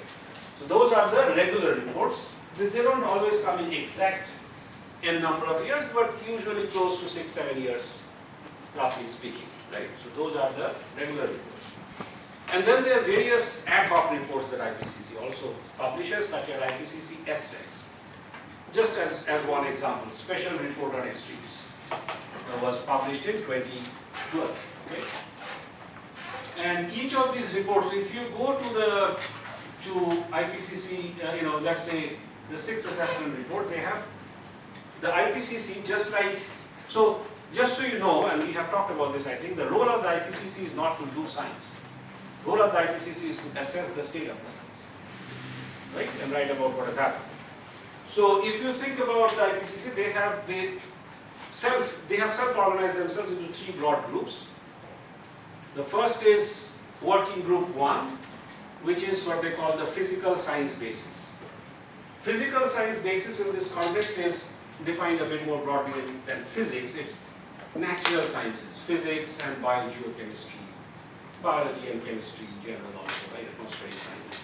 So those are the regular reports. They don't always come in exact n number of years, but usually close to 6-7 years, roughly speaking, right? So those are the regular reports. And then there are various ad hoc reports that IPCC also publishes, such as IPCC SREX. Just as one example, Special Report on Extremes was published in 2012. Okay? And each of these reports, if you go to IPCC, let's say the 6th assessment report, they have the IPCC just so you know, and we have talked about this, I think, the role of the IPCC is not to do science. The role of the IPCC is to assess the state of the science, right, and write about what has happened. So if you think about the IPCC, they have self-organized themselves into 3 broad groups. The first is Working Group 1, which is what they call the physical science basis. Physical science basis in this context is defined a bit more broadly than physics. It's natural sciences, physics and biogeochemistry, biology and chemistry in general also, right? Atmospheric science,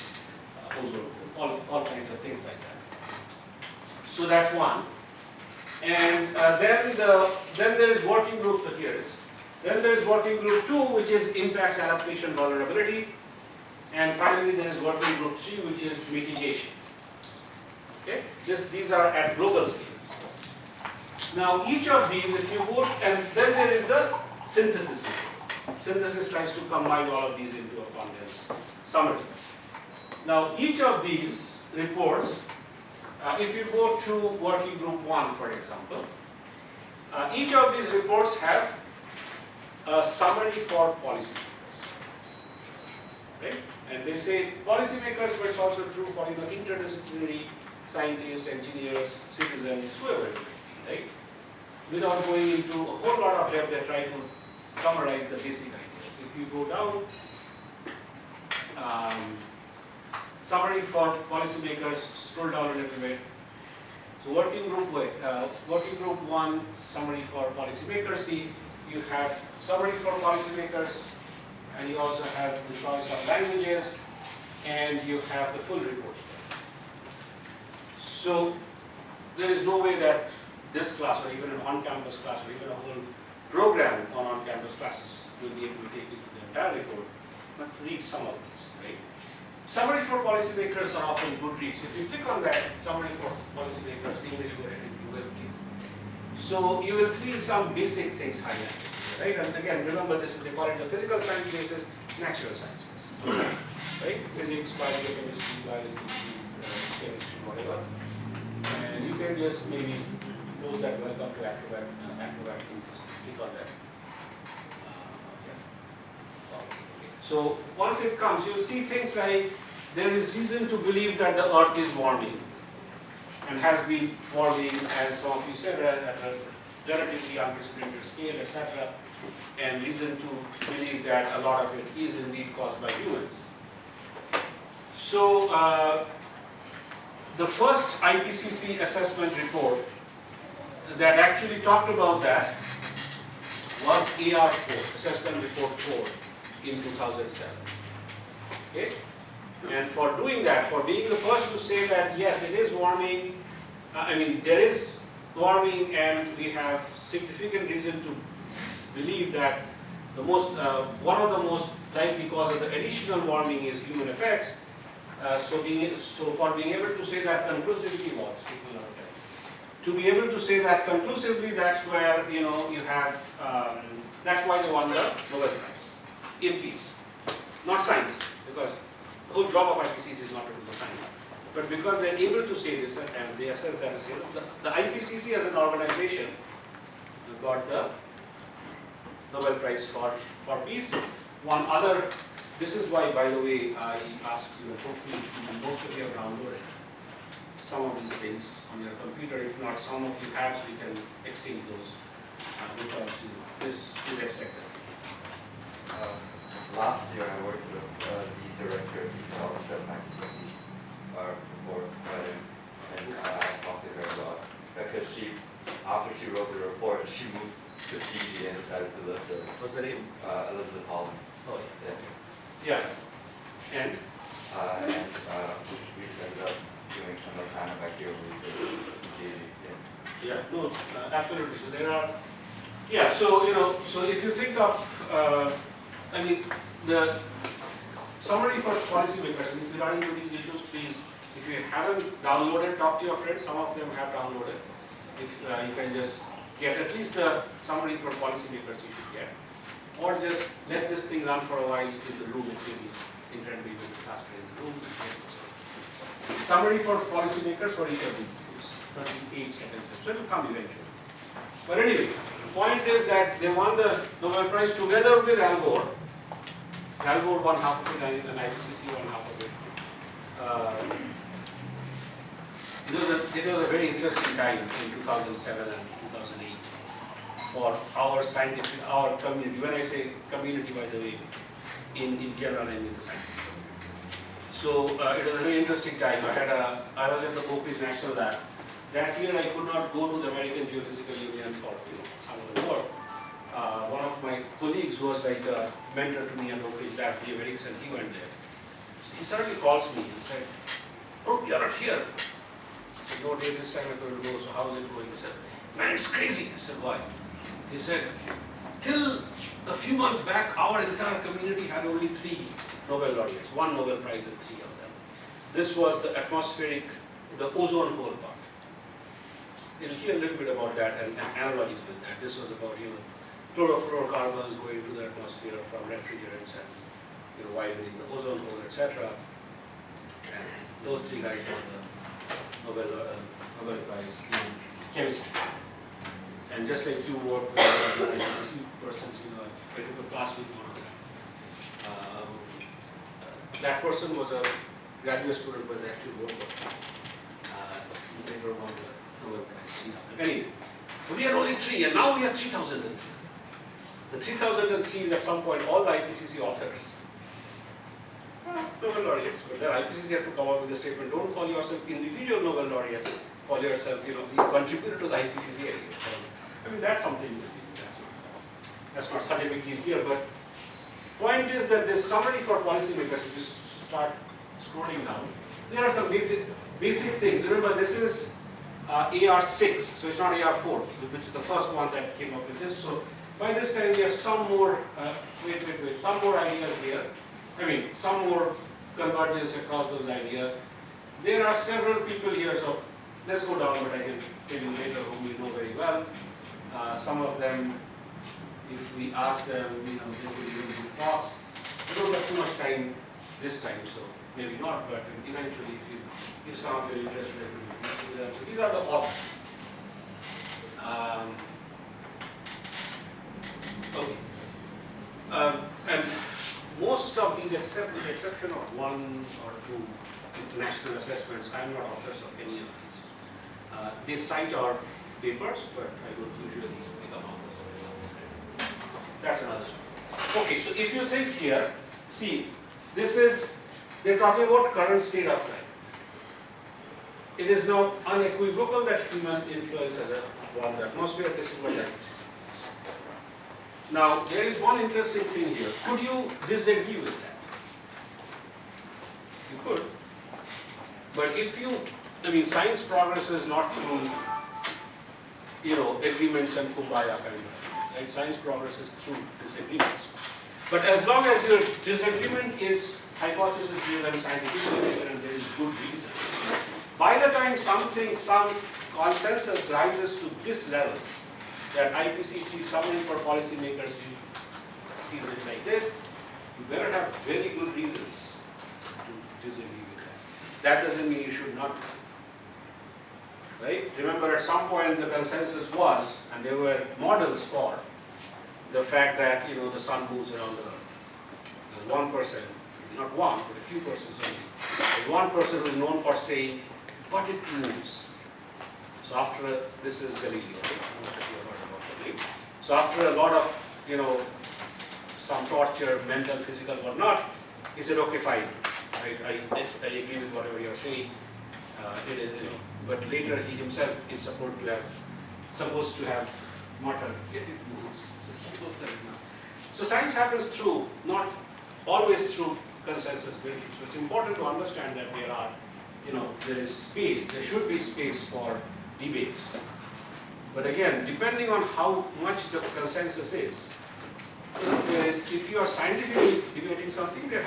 ozone, all kinds of things like that. So that's one. And then there is working groups of years. Then there is working group 2, which is impacts, adaptation, vulnerability. And finally, there is working group 3, which is mitigation. Okay? These are at global scales. Now, each of these, if you would, and then there is the synthesis report. Synthesis tries to combine all of these into a condensed summary. Now, each of these reports, if you go to working group 1, for example, each of these reports have a summary for policymakers. Right? And they say policymakers, but it's also true for interdisciplinary scientists, engineers, citizens, whoever it may be, right? Without going into a whole lot of depth, they try to summarize the basic ideas. If you go down, summary for policymakers, scroll down a little bit. So working group 1, summary for policymakers. See, you have summary for policymakers, and you also have the choice of languages, and you have the full report. So there is no way that this class, or even an on-campus class, or even a whole program on on-campus classes will be able to take you to the entire report, but read some of these, right? Summary for policymakers are often good reads. If you click on that, summary for policymakers, English word, you will read. So you will see some basic things highlighted, right? And again, remember this, they call it the physical science basis, natural sciences, right? Physics, biology, chemistry, chemistry, whatever. And you can just maybe close that, welcome to Acrobat, click on that. So once it comes, you'll see things like there is reason to believe that the earth is warming and has been warming, as some of you said, at a relatively unprecedented scale, etc. And reason to believe that a lot of it is indeed caused by humans. So the first IPCC assessment report that actually talked about that was AR4, Assessment Report 4. In 2007. Okay? And for doing that, for being the first to say that yes, it is warming, there is warming, and we have significant reason to believe that the most, one of the most likely causes of the additional warming is human effects. So for being able to say that conclusively, to be able to say that conclusively, that's where you have, that's why they won the Nobel Prize. In peace, not science, because the whole job of IPCC is not to do the science. But because they're able to say this, and they assess that, the IPCC as an organization got the Nobel Prize for peace. One other, this is why, by the way, I asked you, hopefully most of you have downloaded some of these things on your computer. If not, some of you have, so you can exchange those, because this is expected. Last year I worked with the director of the office at IPCC before and I talked to her a lot because after she wrote the report, she moved to Fiji and decided to live there. What's the name? Elizabeth Holland. Oh yeah. And we ended up doing some cyanobacterial research in Fiji. Yeah, no, absolutely. So there are, yeah. So if you think of the summary for policymakers, and if you run into these issues, please, if you haven't downloaded, talk to your friends. Some of them have downloaded. If you can just get at least the summary for policymakers, you should get. Or just let this thing run for a while in the room. It will be internally with the faster in the room. Summary for policymakers for each of these. It's 38 seconds. So it will come eventually. But anyway, the point is that they won the Nobel Prize together with Al Gore. Al Gore won half of it, and IPCC won half of it. It was a very interesting time in 2007 and 2008 for our scientific, our community. When I say community, by the way, in general and in the scientific community. So it was a very interesting time. I was at the Oak Ridge National Lab. That year I could not go to the American Geophysical Union for some of the work. One of my colleagues who was like a mentor to me at Oak Ridge Lab, Dave Erickson, he went there. He suddenly calls me and said, "Oh, you're not here." I said, "No, this time I couldn't go, so how's it going?" He said, "Man, it's crazy." I said, "Why?" He said, till a few months back, our entire community had only 3 Nobel laureates, 1 Nobel Prize and 3 of them. This was the atmospheric, the ozone hole part. You'll hear a little bit about that and analogies with that. This was about, chlorofluorocarbons going to the atmosphere from refrigerants and, widening the ozone hole, etc. And those 3 guys won the Nobel Prize in chemistry. And just like you work with ICC persons, I took a class with one of them. That person was a graduate student, but they actually worked with later won the Nobel Prize. Anyway, we had only 3, and now we have 3,003. The 3,003 is at some point all the IPCC authors. Nobel laureates, but then IPCC had to come up with a statement, don't call yourself individual Nobel laureates, call yourself, you contributed to the IPCC area. I mean, that's something, that's not such a big deal here, but point is that this summary for policymakers, if you start scrolling down, there are some basic things. Remember, this is AR6, so it's not AR4, which is the first one that came up with this. So by this time, we have some more, some more ideas here. I mean, some more convergence across those ideas. There are several people here, so let's go down, but I can tell you later whom we know very well. Some of them, if we ask them, they will even do talks. We don't have too much time this time, so maybe not, but eventually, if some of you are interested, we will do that. So these are the authors. And most of these, except with the exception of 1 or 2 international assessments, I am not authors of any of these. They cite our papers, but I don't usually become authors of any of these. That's another story. Okay, so if you think here, see, they're talking about current state of life. It is now unequivocal that human influence has warmed the atmosphere. This is what that is. Now, there is one interesting thing here. Could you disagree with that? You could. But if science progresses not through, agreements and kumbaya kind of things, right? Science progresses through disagreements. But as long as your disagreement is hypothesis-driven, scientific, and there is good reason, by the time some consensus rises to this level, that IPCC summary for policymakers sees it like this, you better have very good reasons to disagree with that. That doesn't mean you should not. Right? Remember, at some point the consensus was, and there were models for the fact that the sun moves around the earth. There's one person, not one, but a few persons only. There's one person who is known for saying, but it moves. So after this is Galileo, right? Most of you have heard about Galileo. So after a lot of some torture, mental, physical, whatnot, he said, okay, fine, I agree with whatever you're saying. But later he himself is supposed to have matter, yet it moves. So he knows that now. So science happens through, not always through consensus building. So it's important to understand that there is space, there should be space for debates. But again, depending on how much the consensus is, if you are scientifically debating something, there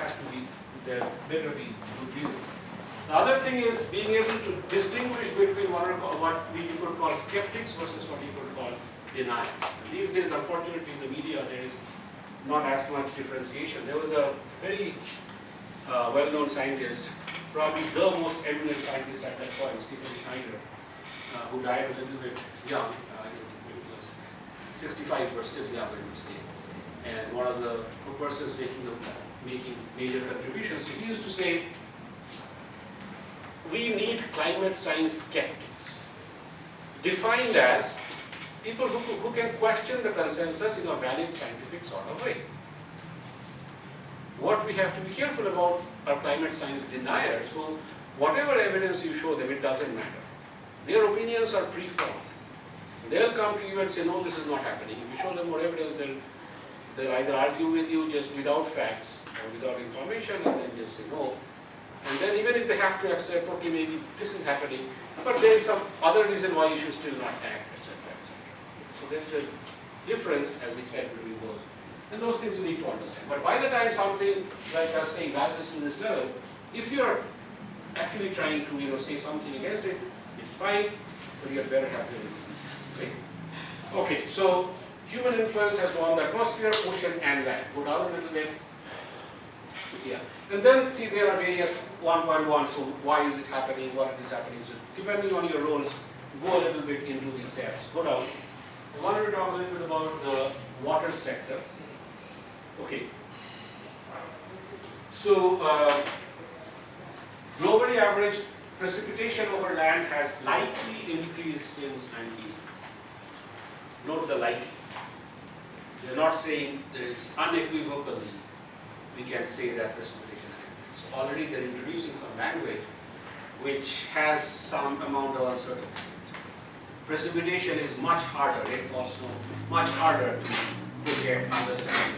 better be good reasons. The other thing is being able to distinguish between what we could call skeptics versus what you could call deniers. And these days, unfortunately, in the media, there is not as much differentiation. There was a very well-known scientist, probably the most eminent scientist at that point, Stephen Schneider, who died a little bit young. He was 65, but still young, I would say. And one of the persons making major contributions. So he used to say, we need climate science skeptics, defined as people who can question the consensus in a valid scientific sort of way. What we have to be careful about are climate science deniers who, whatever evidence you show them, it doesn't matter. Their opinions are preformed. They'll come to you and say, no, this is not happening. If you show them more evidence, they'll either argue with you just without facts or without information, and then just say no. And then even if they have to accept, okay, maybe this is happening, but there is some other reason why you should still not act, etc. So there is difference, as he said, between those. And those things you need to understand. But by the time something, like I was saying, rises to this level, if you're actually trying to, say something against it, it's fine, but you better have the okay? Okay, so human influence has won the atmosphere, ocean, and land. Go down a little bit. Yeah. And then see there are various 1.1, so why is it happening, what is happening. So depending on your roles, go a little bit into these steps. Go down. I wanted to talk a little bit about the water sector. Okay. So globally average precipitation over land has likely increased since 19. Note the likely. They're not saying there is unequivocally we can say that precipitation has increased. So already they're introducing some language which has some amount of uncertainty. Precipitation is much harder, rainfall snow, much harder to project, understand.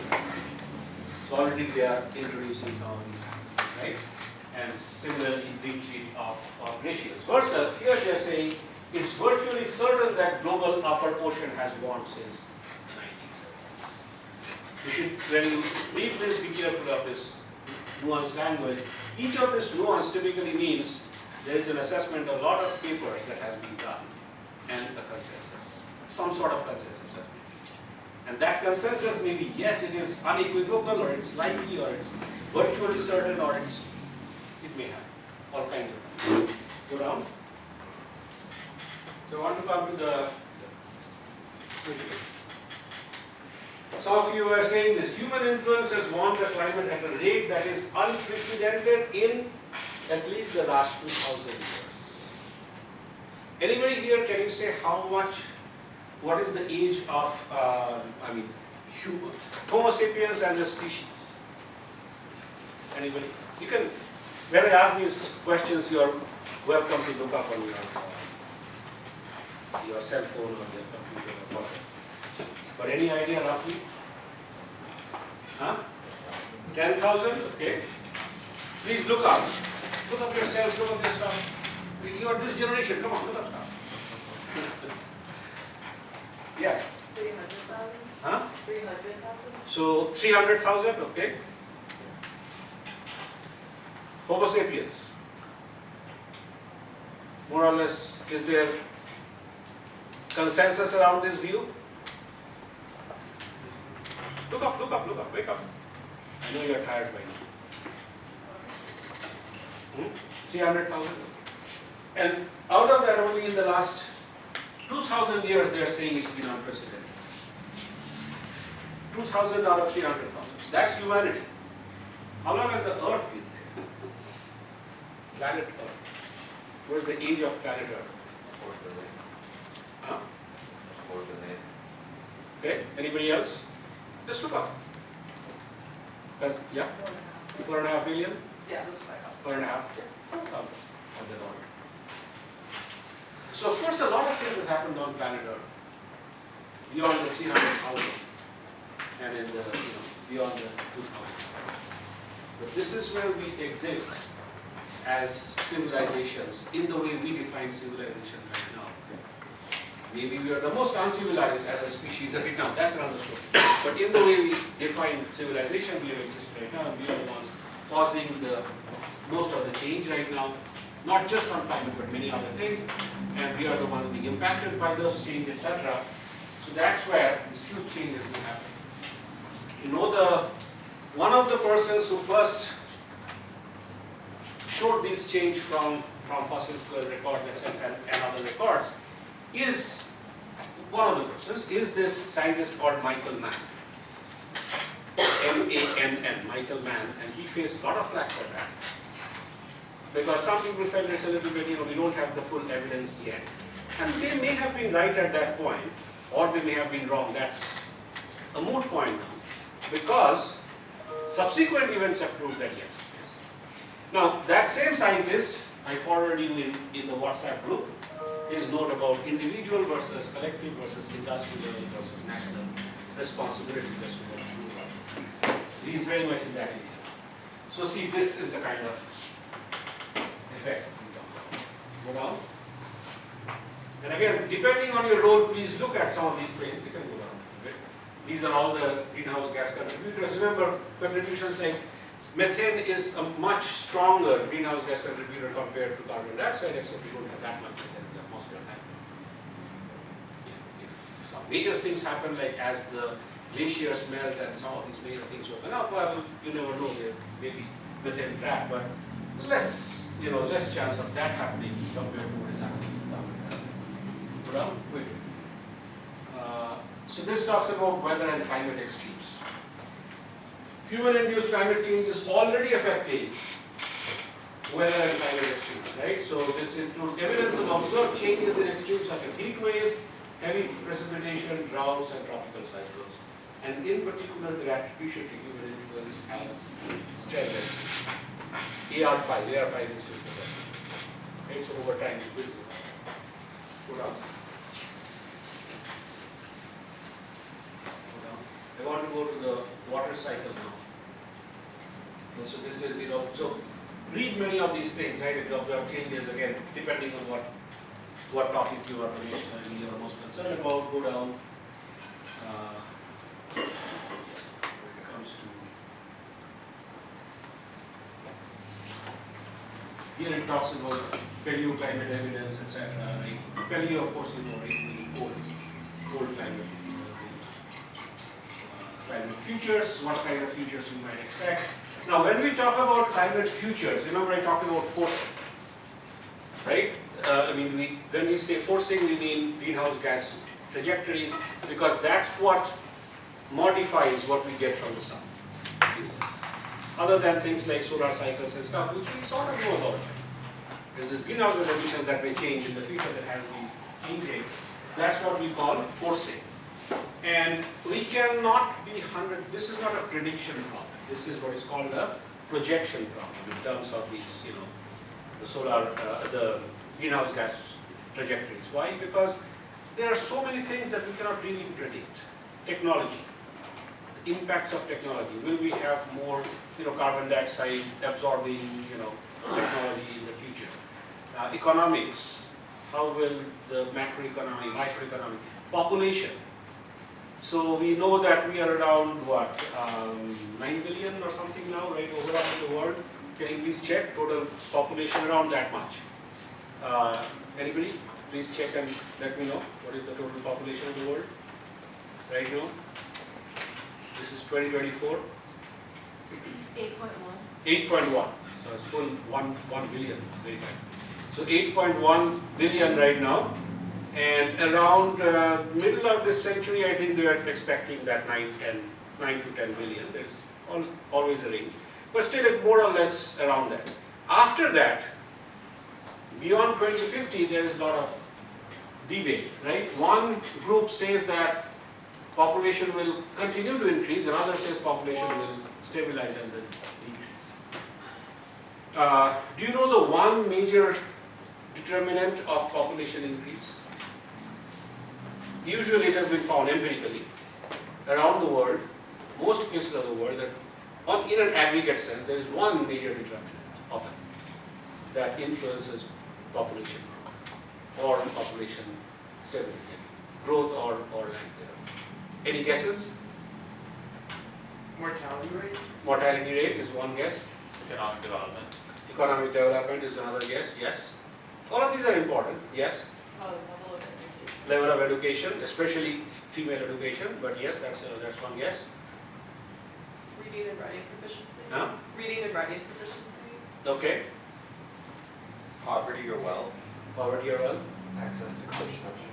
So already they are introducing some of these, right? And similarly retreat of glaciers. Versus here they are saying it's virtually certain that global upper ocean has warmed since 1970. You should, when you read this, be careful of this nuanced language. Each of this nuance typically means there is an assessment, a lot of papers that has been done, and a consensus. Some sort of consensus has been reached. And that consensus may be, yes, it is unequivocal, or it's likely, or it's virtually certain, or it may have all kinds of things. Go down. So I want to come to the some of you are saying this, human influence has warmed the climate at a rate that is unprecedented in at least the last 2,000 years. Anybody here, can you say how much, what is the age of, Homo sapiens as a species? Anybody? You can, when I ask these questions, you are welcome to look up on your cell phone or your computer or whatever. But any idea roughly? Huh? 10,000? Okay. Please look up. Look up yourselves, look up your stuff. You are this generation, come on, look up stuff. Yes? 300,000? Huh? 300,000? So 300,000, okay. Homo sapiens. More or less, is there consensus around this view? Look up, wake up. I know you're tired by now. 300,000. And out of that, only in the last 2,000 years, they are saying it's been unprecedented. 2,000 out of 300,000. That's humanity. How long has the Earth been there? Planet Earth. What's the age of planet Earth? 4 billion. Huh? 4 billion. Okay, anybody else? Just look up. Yeah? 4.5 billion? Yeah, that's what I got. 4.5? So of course a lot of things has happened on planet Earth. Beyond the 300,000 and in the, beyond the 2,000. But this is where we exist as civilizations in the way we define civilization right now. Maybe we are the most uncivilized as a species right now, that's another story. But in the way we define civilization, we exist right now, and we are the ones causing the most of the change right now, not just on climate, but many other things, and we are the ones being impacted by those changes, etc. So that's where this huge change is going to happen. One of the persons who first showed this change from fossil fuel records and other records is one of the persons is this scientist called Michael Mann. M-A-N-N, Michael Mann, and he faced a lot of flack for that. Because some people felt it's a little bit, we don't have the full evidence yet. And they may have been right at that point, or they may have been wrong. That's a moot point now. Because subsequent events have proved that yes. Now, that same scientist, I forwarded you in the WhatsApp group, his note about individual versus collective versus industrial versus national responsibility. He is very much in that area. So see, this is the kind of effect we talk about. Go down. And again, depending on your role, please look at some of these things. You can go down a bit. These are all the greenhouse gas contributors. Remember, contributions like methane is a much stronger greenhouse gas contributor compared to carbon dioxide, except we don't have that much methane in the atmosphere. If some major things happen, like as the glaciers melt and some of these major things open up, well, you never know, there may be methane trap, but less, less chance of that happening compared to what is happening in carbon dioxide. Go down, quick. So this talks about weather and climate extremes. Human-induced climate change is already affecting weather and climate extremes, right? So this includes evidence of observed changes in extremes such as heat waves, heavy precipitation, droughts, and tropical cyclones. And in particular, their attribution to human influence has steroids. AR5 is 50%. Right? So over time, it builds it. Go down. I want to go to the water cycle now. And so this is, so read many of these things, right? It observe changes again, depending on what topic you are most concerned about. Go down. When it comes to here, it talks about paleoclimate evidence, etc. Right? Paleo, of course, right? Meaning cold climate. Climate futures, what kind of futures you might expect. Now, when we talk about climate futures, remember I talked about forcing, right? When we say forcing, we mean greenhouse gas trajectories, because that's what modifies what we get from the sun. Other than things like solar cycles and stuff, which we sort of know about. There's this greenhouse gas emissions that may change in the future that has been changing. That's what we call forcing. And we cannot be 100, this is not a prediction problem. This is what is called a projection problem in terms of these, the solar, the greenhouse gas trajectories. Why? Because there are so many things that we cannot really predict. Technology, impacts of technology. Will we have more, carbon dioxide absorbing, technology in the future? Economics, how will the macroeconomy, microeconomy, population. So we know that we are around 9 billion or something now, right, overall in the world. Can you please check total population around that much? Anybody? Please check and let me know what is the total population of the world right now. This is 2024. 8.1. 8.1. So it's full 1 billion. Very good. So 8.1 billion right now. And around middle of this century, I think they are expecting that 9 to 10 billion. There's always a range. But still, it's more or less around that. After that, beyond 2050, there is a lot of debate, right? One group says that population will continue to increase, another says population will stabilize and then decrease. Do you know the one major determinant of population increase? Usually it has been found empirically around the world, most places of the world, that in an aggregate sense, there is one major determinant often that influences population growth or population stability, growth or lack thereof. Any guesses? Mortality rate? Mortality rate is one guess. Economic development. Economic development is another guess, yes. All of these are important, yes. Level of education, especially female education, but yes, that's one guess. Reading and writing proficiency. Huh? Reading and writing proficiency. Okay. Poverty or wealth, Poverty or wealth. Access to contraception.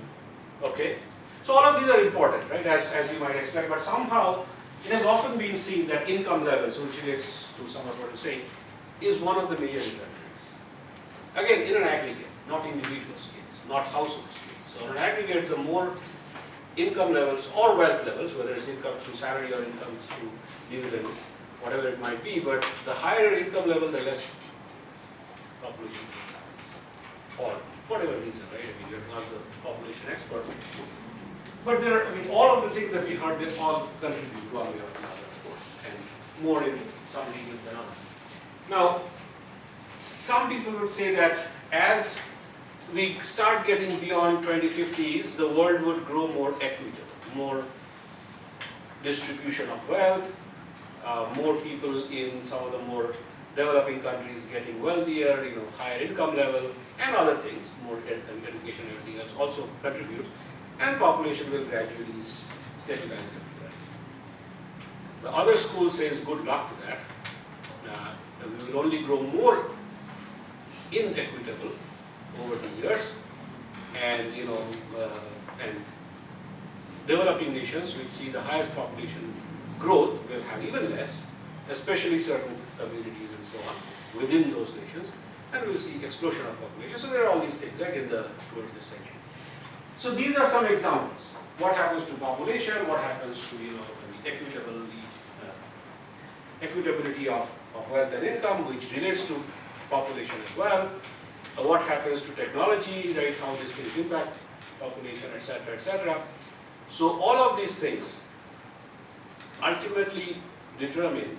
Okay. So all of these are important, right, as you might expect, but somehow it has often been seen that income levels, which relates to some of what you're saying, is one of the major determinants. Again, in an aggregate, not individual scales, not household scales. So on an aggregate, the more income levels or wealth levels, whether it's income through salary or income through dividend, whatever it might be, but the higher income level, the less population for whatever reason, right? You're not the population expert. But there are, all of the things that we heard, they all contribute one way or another, of course, and more in some regions than others. Now, some people would say that as we start getting beyond 2050s, the world would grow more equitable, more distribution of wealth, more people in some of the more developing countries getting wealthier, higher income level, and other things, more education and everything else also contributes, and population will gradually stabilize everywhere. The other school says good luck to that. We will only grow more inequitable over the years, and and developing nations which see the highest population growth will have even less, especially certain communities and so on within those nations, and we'll see explosion of population. So there are all these things right towards this century. So these are some examples. What happens to population? What happens to the equitability of wealth and income, which relates to population as well. What happens to technology, right? How these things impact population, etc., etc. So all of these things ultimately determine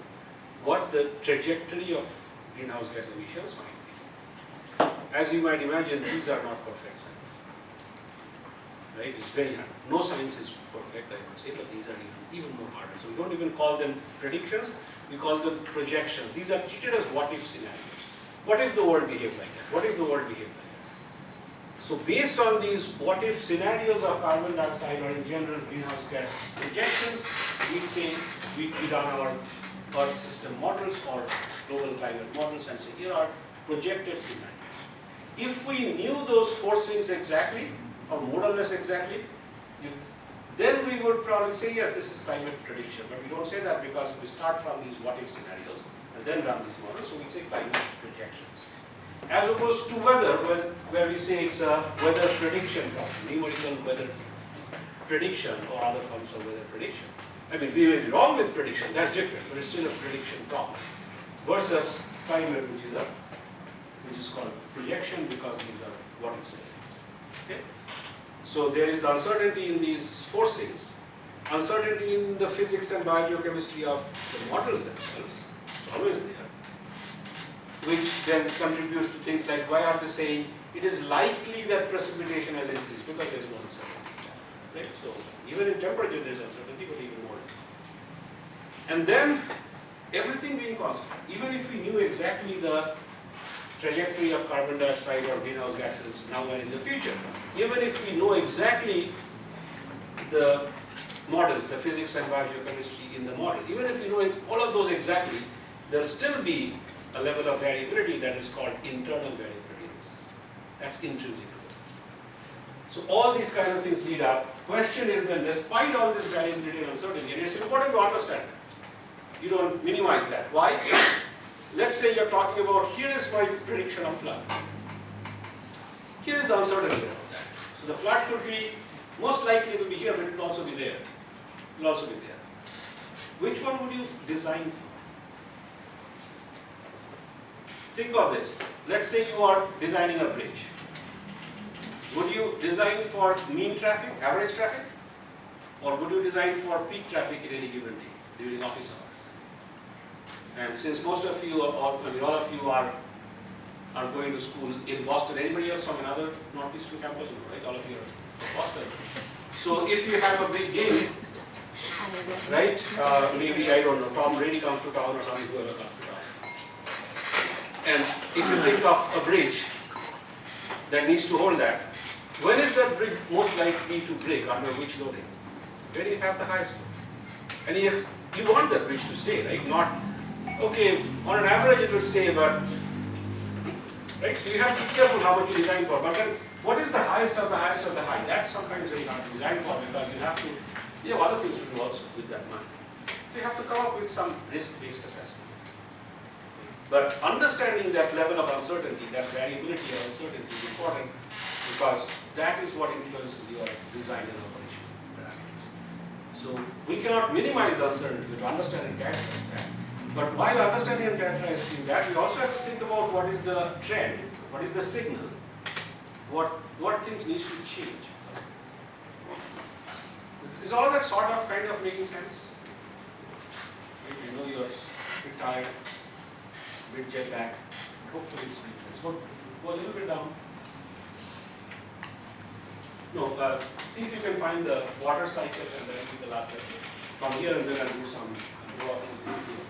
what the trajectory of greenhouse gas emissions might be. As you might imagine, these are not perfect science, right? It's very hard. No science is perfect, I would say, but these are even more harder. So we don't even call them predictions, we call them projections. These are treated as what-if scenarios. What if the world behaved like that? What if the world behaved like that? So based on these what-if scenarios of carbon dioxide or in general greenhouse gas projections, we say we run our Earth system models or global climate models and say here are projected scenarios. If we knew those forcings exactly or more or less exactly, then we would probably say yes, this is climate prediction. But we don't say that because we start from these what-if scenarios and then run these models, so we say climate projections. As opposed to weather, where we say it's a weather prediction problem, numerical weather prediction or other forms of weather prediction. I mean, we may be wrong with prediction, that's different, but it's still a prediction problem. Versus climate, which is called projection because these are what-if scenarios. Okay? So there is the uncertainty in these forcings, uncertainty in the physics and biogeochemistry of the models themselves. It's always there, which then contributes to things like why are they saying it is likely that precipitation has increased, because there is no uncertainty, right? So even in temperature there is uncertainty, but even more. And then everything being constant, even if we knew exactly the trajectory of carbon dioxide or greenhouse gases now and in the future, even if we know exactly the models, the physics and biogeochemistry in the model, even if we know all of those exactly, there will still be a level of variability that is called internal variability in the system. That's intrinsic. So all these kind of things lead up. Question is then, despite all this variability and uncertainty, and it's important to understand that. You don't minimize that. Why? Let's say you're talking about, here is my prediction of flood. Here is the uncertainty of that. So the flood could be, most likely it will be here, but it will also be there. It will also be there. Which one would you design for? Think of this. Let's say you are designing a bridge. Would you design for mean traffic, average traffic? Or would you design for peak traffic at any given day during office hours? And since most of you, all of you are going to school in Boston, anybody else from another Northeastern campus? No, right? All of you are from Boston. So if you have a big game, right? Maybe, I don't know, Tom Brady comes to town or something, whoever comes to town. And if you think of a bridge that needs to hold that, when is that bridge most likely to break, under which loading? When you have the highest load. And you want that bridge to stay, right? Not, okay, on an average it will stay, but, right? So you have to be careful how much you design for. But then, what is the highest of the highest of the high? That's sometimes very hard to design for, because you have other things to do also with that money. So you have to come up with some risk-based assessment. But understanding that level of uncertainty, that variability of uncertainty is important, because that is what influences your design and operation parameters. So we cannot minimize the uncertainty, but to understand and characterize that. But while understanding and characterizing that, we also have to think about what is the trend, what is the signal, what things need to change. Is all that sort of kind of making sense? I know you're a bit tired, a bit jet lagged. Hopefully it's making sense. Go a little bit down. No, see if you can find the water cycle and then do the last lecture. From here and then I'll do some, I'll go off and do here.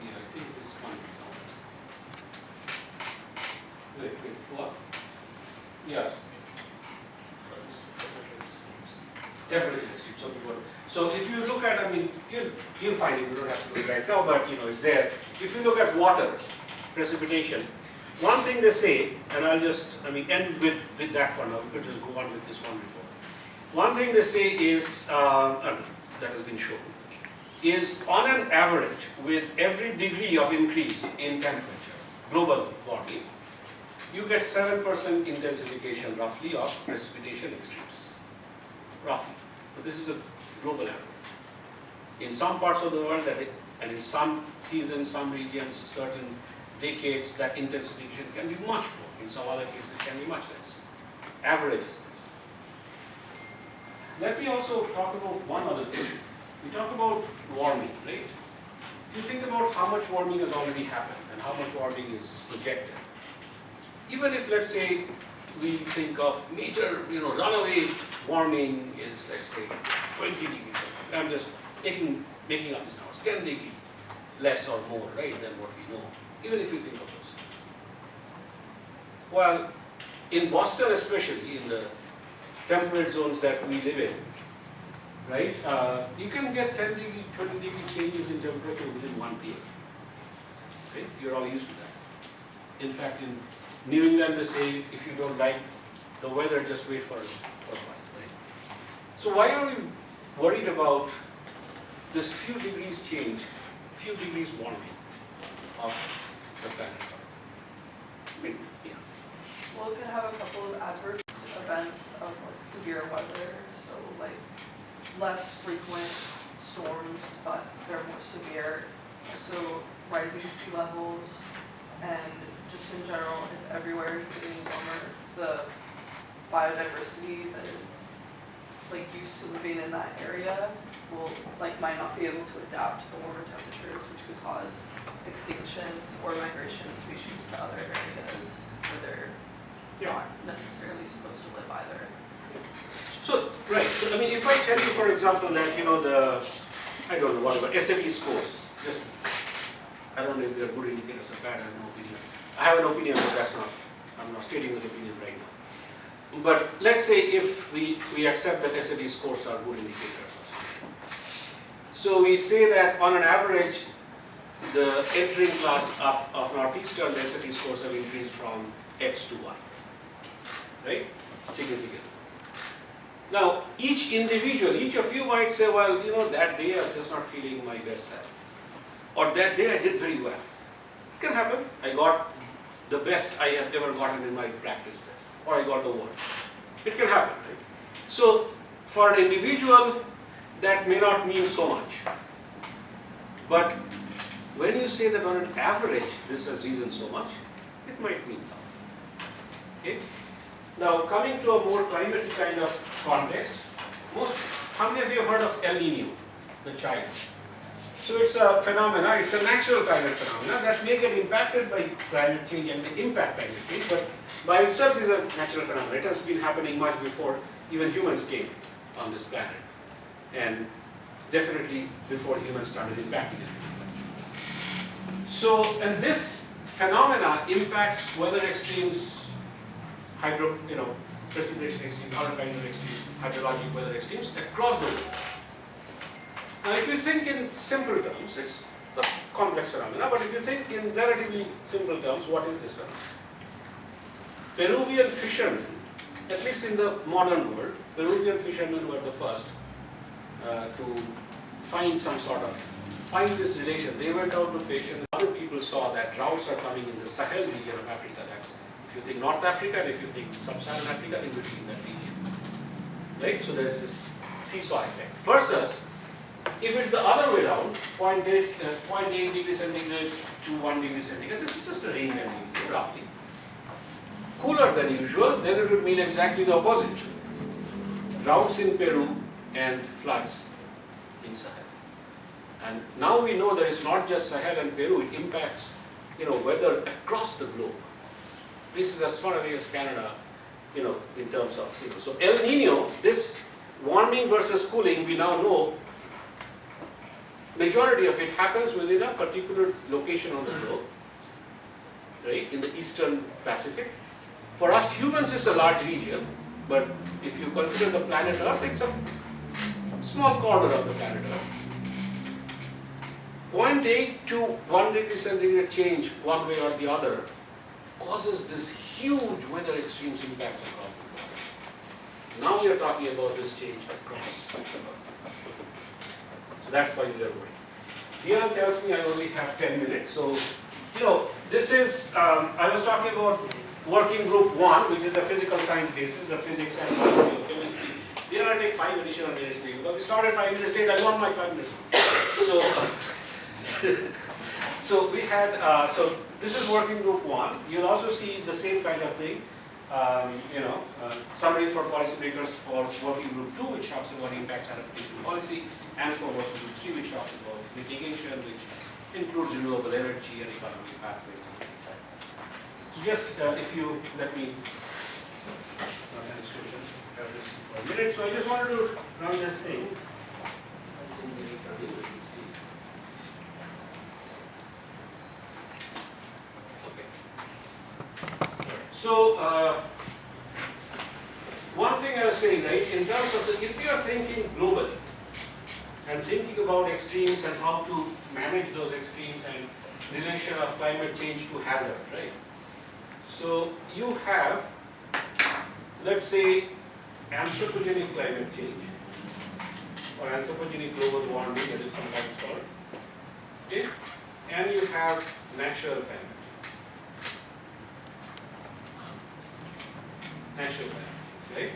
Yeah, I think this one is on. Wait, what? Yes. Temperature extremes, so people. So if you look at, I mean, you'll find it, you don't have to look right now, but it's there. If you look at water, precipitation, one thing they say, and I'll just, end with that for now, we could just go on with this one report. One thing they say is, that has been shown, is on an average, with every degree of increase in temperature, global warming, you get 7% intensification roughly of precipitation extremes, roughly. But this is a global average. In some parts of the world, and in some seasons, some regions, certain decades, that intensification can be much more. In some other cases, it can be much less. Average is this. Let me also talk about one other thing. We talk about warming, right? If you think about how much warming has already happened and how much warming is projected, even if, let's say, we think of major, runaway warming is, let's say, 20 degrees. I'm just making up this now. It's 10 degrees less or more, right, than what we know. Even if you think of those. Well, in Boston especially, in the temperate zones that we live in, right, you can get 10 degree, 20 degree changes in temperature within 1 PM. Right? You're all used to that. In fact, in New England, they say, if you don't like the weather, just wait for a while, right? So why are we worried about this few degrees change, few degrees warming of the planet? Yeah. Well, it could have a couple of adverse events of like severe weather, so like less frequent storms, but they're more severe. So rising sea levels, and just in general, if everywhere is getting warmer, the biodiversity that is like used to living in that area might not be able to adapt to the warmer temperatures, which could cause extinctions or migration of species to other areas where they're not necessarily supposed to live either. So, right, so if I tell you, for example, that, I don't know, whatever, SAT scores, just, I don't know if they're good indicators or bad, I have no opinion. I have an opinion, but I'm not stating an opinion right now. But let's say if we accept that SAT scores are good indicators of something. So we say that on an average, the entering class of Northeastern SAT scores have increased from X to Y, right? Significantly. Now, each individual, each of you might say, well, that day I was just not feeling my best self. Or that day I did very well. It can happen. I got the best I have ever gotten in my practice test. Or I got the worst. It can happen, right? So, for an individual, that may not mean so much. But when you say that on an average, this has risen so much, it might mean something. Okay? Now, coming to a more climate kind of context, how many of you have heard of El Nino, the child? So it's a phenomena, it's a natural climate phenomena that may get impacted by climate change and may impact climate change, but by itself is a natural phenomenon. It has been happening much before even humans came on this planet, and definitely before humans started impacting it. So, and this phenomena impacts weather extremes, precipitation extremes, other kinds of extremes, hydrologic weather extremes across the world. Now, if you think in simple terms, it's a complex phenomena, but if you think in relatively simple terms, what is this phenomenon? Peruvian fishermen, at least in the modern world, Peruvian fishermen were the first to find this relation. They went out to fish, and other people saw that droughts are coming in the Sahel region of Africa. That's, if you think North Africa, and if you think Sub-Saharan Africa, in between that region. Right? So there's this seesaw effect. Versus, if it's the other way around, 0.8 degrees centigrade to 1 degree centigrade, this is just a range roughly. Cooler than usual, then it would mean exactly the opposite. Droughts in Peru and floods in Sahel. And now we know that it's not just Sahel and Peru, it impacts, weather across the globe. Places as far away as Canada, in terms of, So El Nino, this warming versus cooling, we now know majority of it happens within a particular location on the globe, right, in the eastern Pacific. For us humans, it's a large region, but if you consider the planet Earth, it's a small corner of the planet Earth. 0.8 to 1 degree centigrade change one way or the other causes this huge weather extremes impacts across the globe. Now we are talking about this change across the globe. So that's why we are worried. Dion tells me I only have 10 minutes. So, this is, I was talking about working group 1, which is the physical science basis, the physics and biology of chemistry. Dion, I take 5 additional minutes later. Because we started 5 minutes late, I want my 5 minutes. So we had, so this is working group 1. You'll also see the same kind of thing. Summary for policymakers for working group 2, which talks about impact adaptation policy, and for working group 3, which talks about mitigation, which includes renewable energy and economic pathways and things like that. So just if you let me have this for a minute. So I just wanted to run this thing. So, one thing I was saying, right, in terms of, if you are thinking globally and thinking about extremes and how to manage those extremes and relation of climate change to hazard, right? So, you have, let's say, anthropogenic climate change or anthropogenic global warming, as it's sometimes called, okay? And you have natural climate. Natural climate, right?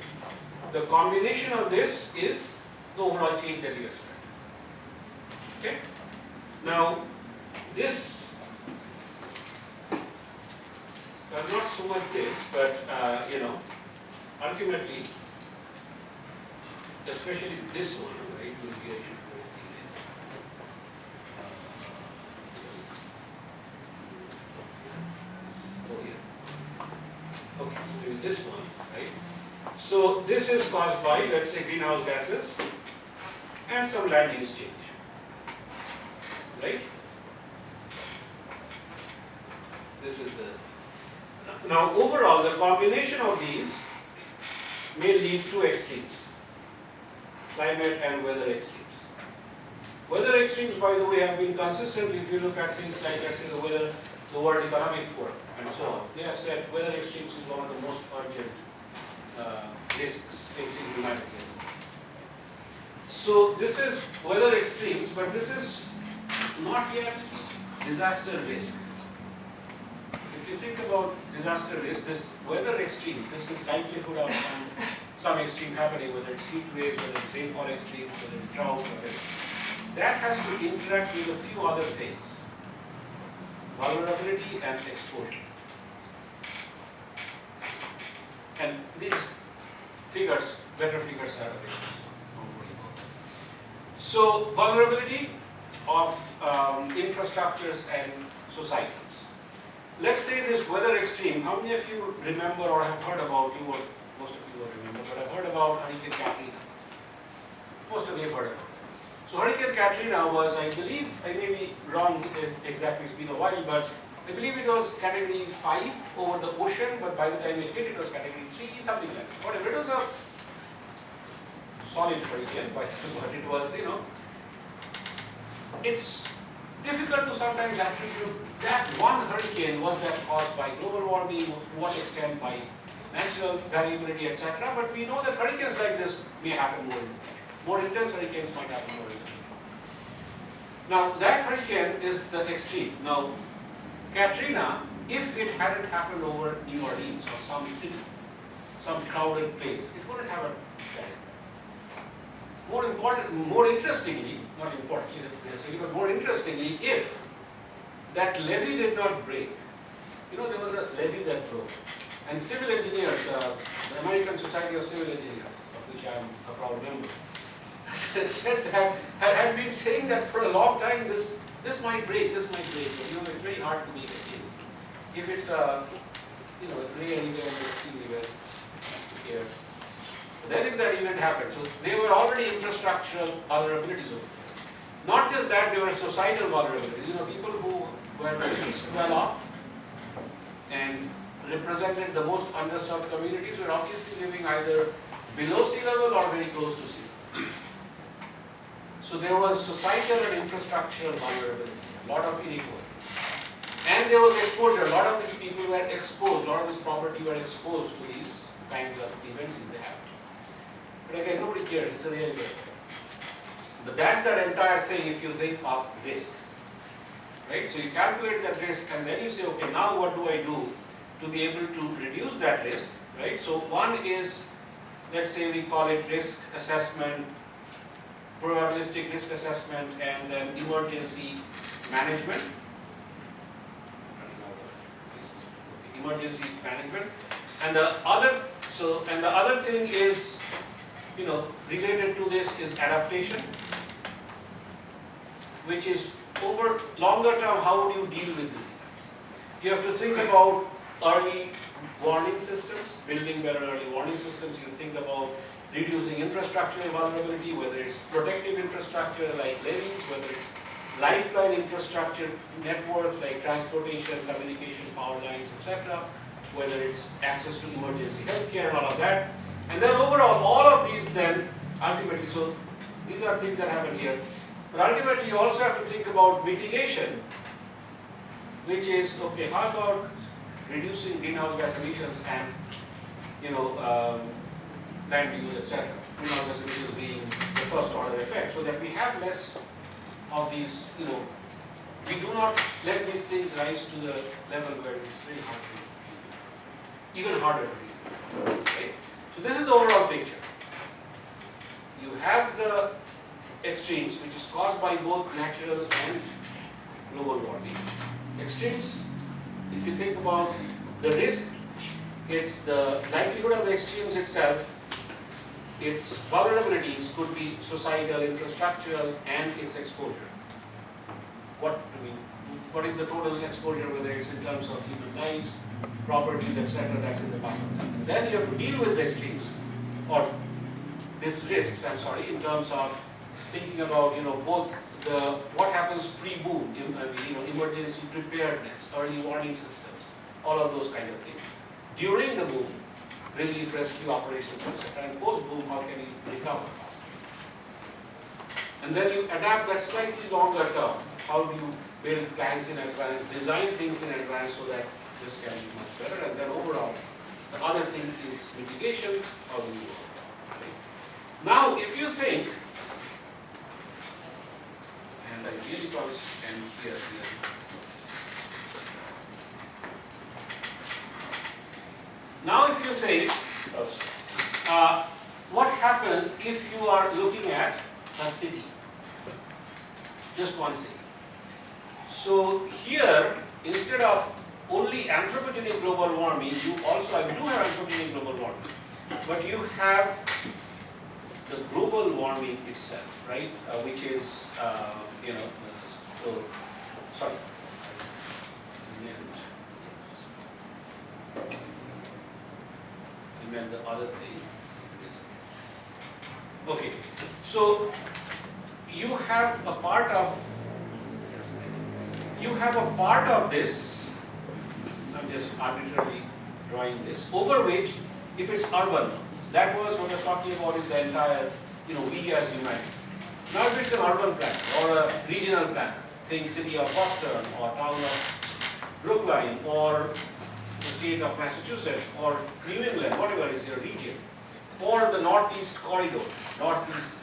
The combination of this is the overall change that you expect. Okay? Now, this, not so much this, but ultimately, especially this one, right? Maybe I should go okay, so maybe this one, right? So this is caused by, let's say, greenhouse gases and some land use change, right? This is the, now overall the combination of these may lead to extremes, climate and weather extremes. Weather extremes, by the way, have been consistently, if you look at things like the weather, the World Economic Forum and so on, they have said weather extremes is one of the most urgent risks facing humanity. So this is weather extremes, but this is not yet disaster risk. If you think about disaster risk, this weather extremes, this is likelihood of some extreme happening, whether it's heat waves, whether it's rainfall extremes, whether it's drought, whatever. That has to interact with a few other things: vulnerability and exposure. And these figures, better figures are available. So vulnerability of infrastructures and societies. Let's say this weather extreme, how many of you remember or have heard about, most of you will remember, but I've heard about Hurricane Katrina. Most of you have heard about it. So Hurricane Katrina was, I believe, I may be wrong exactly, it's been a while, but I believe it was category 5 over the ocean, but by the time it hit, it was category 3, something like that. Whatever, it was a solid hurricane, but it was, it's difficult to sometimes attribute that one hurricane was that caused by global warming, to what extent by natural variability, etc. But we know that hurricanes like this may happen more in the future. More intense hurricanes might happen more in the future. Now that hurricane is the extreme. Now Katrina, if it hadn't happened over New Orleans or some city, some crowded place, it wouldn't have a more interestingly, not importantly necessarily, but more interestingly, if that levee did not break, there was a levee that broke. And civil engineers, the American Society of Civil Engineers, of which I am a proud member, said that, had been saying that for a long time, this might break, but it's very hard to make a case. If it's a, gray event or extreme event, here. Then if that event happened, so there were already infrastructural vulnerabilities over there. Not just that, there were societal vulnerabilities. People who were the least well off and represented the most underserved communities were obviously living either below sea level or very close to sea level. So there was societal and infrastructural vulnerability, a lot of inequality. And there was exposure, a lot of these people were exposed, a lot of this property were exposed to these kinds of events if they happen. But again, nobody cared, it's a really good thing. But that's that entire thing if you think of risk. Right? So you calculate that risk and then you say, okay, now what do I do to be able to reduce that risk? Right? So one is, let's say we call it risk assessment, probabilistic risk assessment, and then emergency management. Emergency management. And the other thing is, related to this is adaptation, which is over longer term, how would you deal with this? You have to think about early warning systems, building better early warning systems. You think about reducing infrastructural vulnerability, whether it's protective infrastructure like levees, whether it's lifeline infrastructure networks like transportation, communication, power lines, etc., whether it's access to emergency healthcare and all of that. And then overall, all of these then ultimately, so these are things that happen here. But ultimately, you also have to think about mitigation, which is, okay, how about reducing greenhouse gas emissions and, land use, etc. Greenhouse gas emissions being the first order effect, so that we have less of these, we do not let these things rise to the level where it's very hard to read, even harder to read. Okay? So this is the overall picture. You have the extremes, which is caused by both natural and global warming. Extremes, if you think about the risk, it's the likelihood of the extremes itself, its vulnerabilities could be societal, infrastructural, and its exposure. What is the total exposure, whether it's in terms of human lives, properties, etc., that's in the bottom. And then you have to deal with the extremes, or these risks, in terms of thinking about, both what happens pre-boom, emergency preparedness, early warning systems, all of those kind of things. During the boom, relief, rescue operations, etc. And post-boom, how can you recover faster? And then you adapt that slightly longer term. How do you build plans in advance, design things in advance so that this can be much better? And then overall, the other thing is mitigation. How do you work? Okay. Now, if you think, and I really promise to end here. Now if you think, what happens if you are looking at a city, just one city. So here, instead of only anthropogenic global warming, you also, I do have anthropogenic global warming, but you have the global warming itself, right, which is, sorry. And then the other thing is, okay, so you have a part of this, I'm just arbitrarily drawing this, over which, if it's urban, that was what I was talking about is the entire, we as humanity. Now if it's an urban plan or a regional plan, think city of Boston or town of Brookline or the state of Massachusetts or New England, whatever is your region, or the Northeast Corridor, Northeast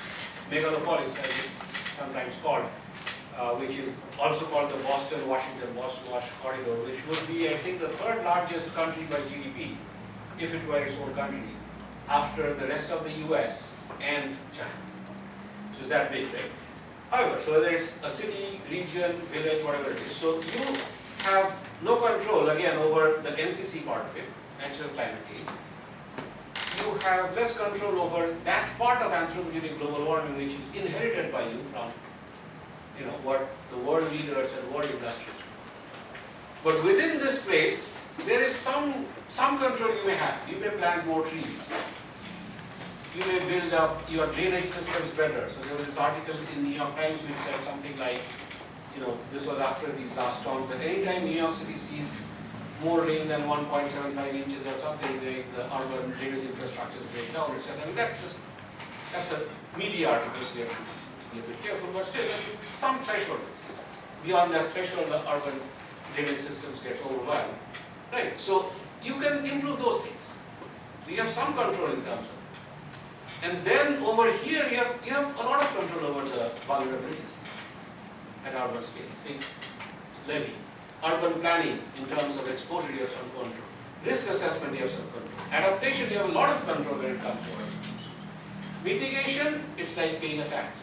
Megalopolis as it's sometimes called, which is also called the Boston-Washington-Boston-Wash Corridor, which would be, I think, the third largest country by GDP, if it were its own country, after the rest of the US and China. So it's that big, right? However, so whether it's a city, region, village, whatever it is, so you have no control again over the NCC part of it, natural climate change. you have less control over that part of anthropogenic global warming which is inherited by you from, what the world leaders and world industries. But within this place, there is some control you may have. You may plant more trees. You may build up your drainage systems better. So there was this article in New York Times which said something like, this was after these last storms, that anytime New York City sees more rain than 1.75 inches or something, the urban drainage infrastructures break down, etc. I mean, that's a media article, so you have to be a bit careful, but still, some threshold. Beyond that threshold, the urban drainage systems get overwhelmed. Right, so you can improve those things. So you have some control in terms of it. And then over here, you have a lot of control over the vulnerabilities at urban scale. Think levy. Urban planning, in terms of exposure, you have some control. Risk assessment, you have some control. Adaptation, you have a lot of control when it comes to it. Mitigation, it's like paying a tax.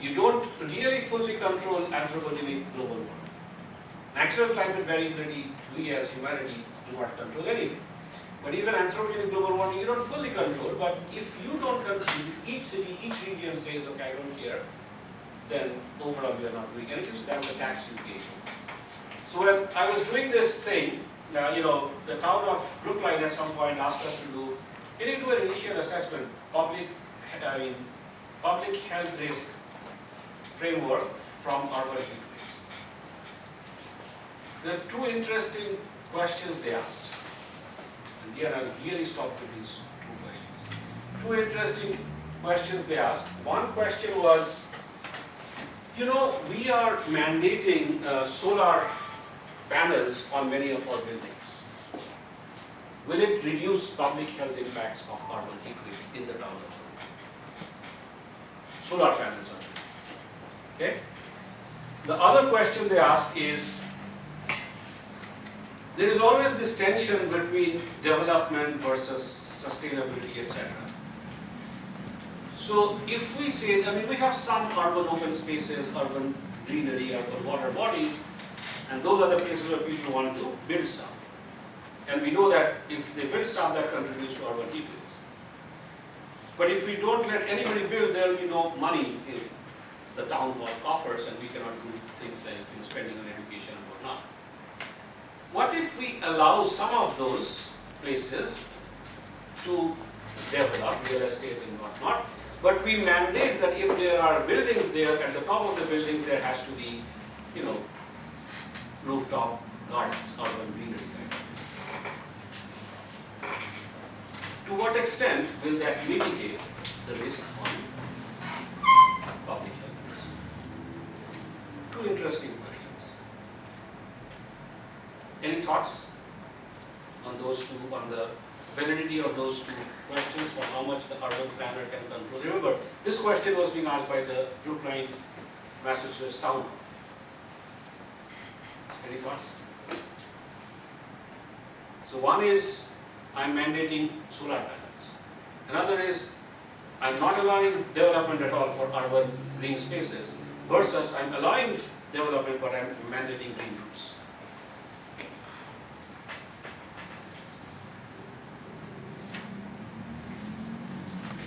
You don't really fully control anthropogenic global warming. Natural climate variability, we as humanity do not control anyway. But even anthropogenic global warming, you don't fully control. But if you don't control, if each city, each region says, okay, I don't care, then overall we are not doing anything. So that's the tax implication. So when I was doing this thing, the town of Brookline at some point asked us to do, can you do an initial assessment, public health risk framework from urban heat waves. There are two interesting questions they asked. And here I'll really stop with these two questions. Two interesting questions they asked. One question was, we are mandating solar panels on many of our buildings. Will it reduce public health impacts of urban heat waves in the town of Brookline? Solar panels on it. Okay? The other question they ask is, there is always this tension between development versus sustainability, etc. So if we say, we have some urban open spaces, urban greenery, urban water bodies, and those are the places where people want to build stuff. And we know that if they build stuff, that contributes to urban heat waves. But if we don't let anybody build, there will be no money in the town hall coffers, and we cannot do things like spending on education and whatnot. What if we allow some of those places to develop, real estate and whatnot, but we mandate that if there are buildings there, at the top of the buildings there has to be, rooftop gardens, urban greenery kind of. To what extent will that mitigate the risk on public health? Two interesting questions. Any thoughts on those two, on the validity of those two questions, for how much the urban planner can control? Remember, this question was being asked by the Brookline, Massachusetts town. Any thoughts? So one is, I'm mandating solar panels. Another is, I'm not allowing development at all for urban green spaces, versus I'm allowing development but I'm mandating green roofs.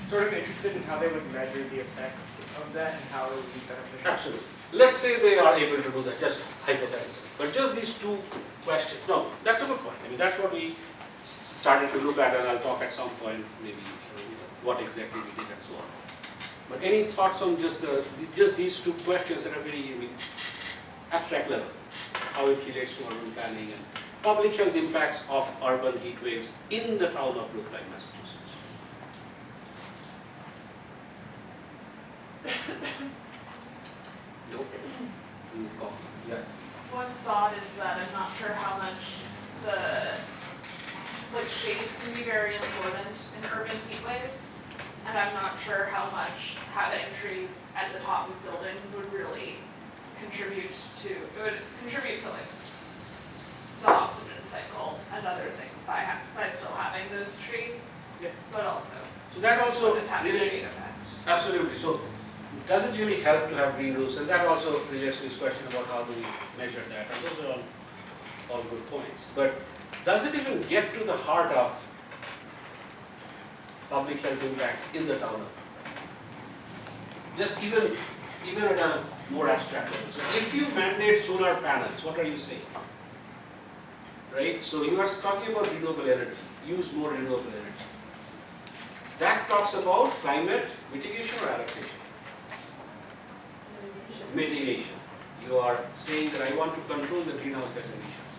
Sort of interested in how they would measure the effects of that and how it would be beneficial. Absolutely. Let's say they are able to do that, just hypothetically. But just these two questions, no, that's a good point. That's what we started to look at, and I'll talk at some point, maybe, what exactly we did and so on. But any thoughts on just these two questions that are very abstract level, how it relates to urban planning and public health impacts of urban heat waves in the town of Brookline, Massachusetts? Nope. Yeah. One thought is that I'm not sure how much shade can be very important in urban heat waves, and I'm not sure how much having trees at the top of buildings would really contribute to the oxygen cycle and other things by still having those trees, Yeah. but also So that also would it have a really, shade effect? absolutely. So does it really help to have green roofs? And that also relates to this question about how do we measure that. And those are all good points. But does it even get to the heart of public health impacts in the town. Just even at a more abstract level. So if you mandate solar panels, what are you saying? Right? So you are talking about renewable energy, use more renewable energy. That talks about climate mitigation or adaptation? Mitigation. You are saying that I want to control the greenhouse gas emissions,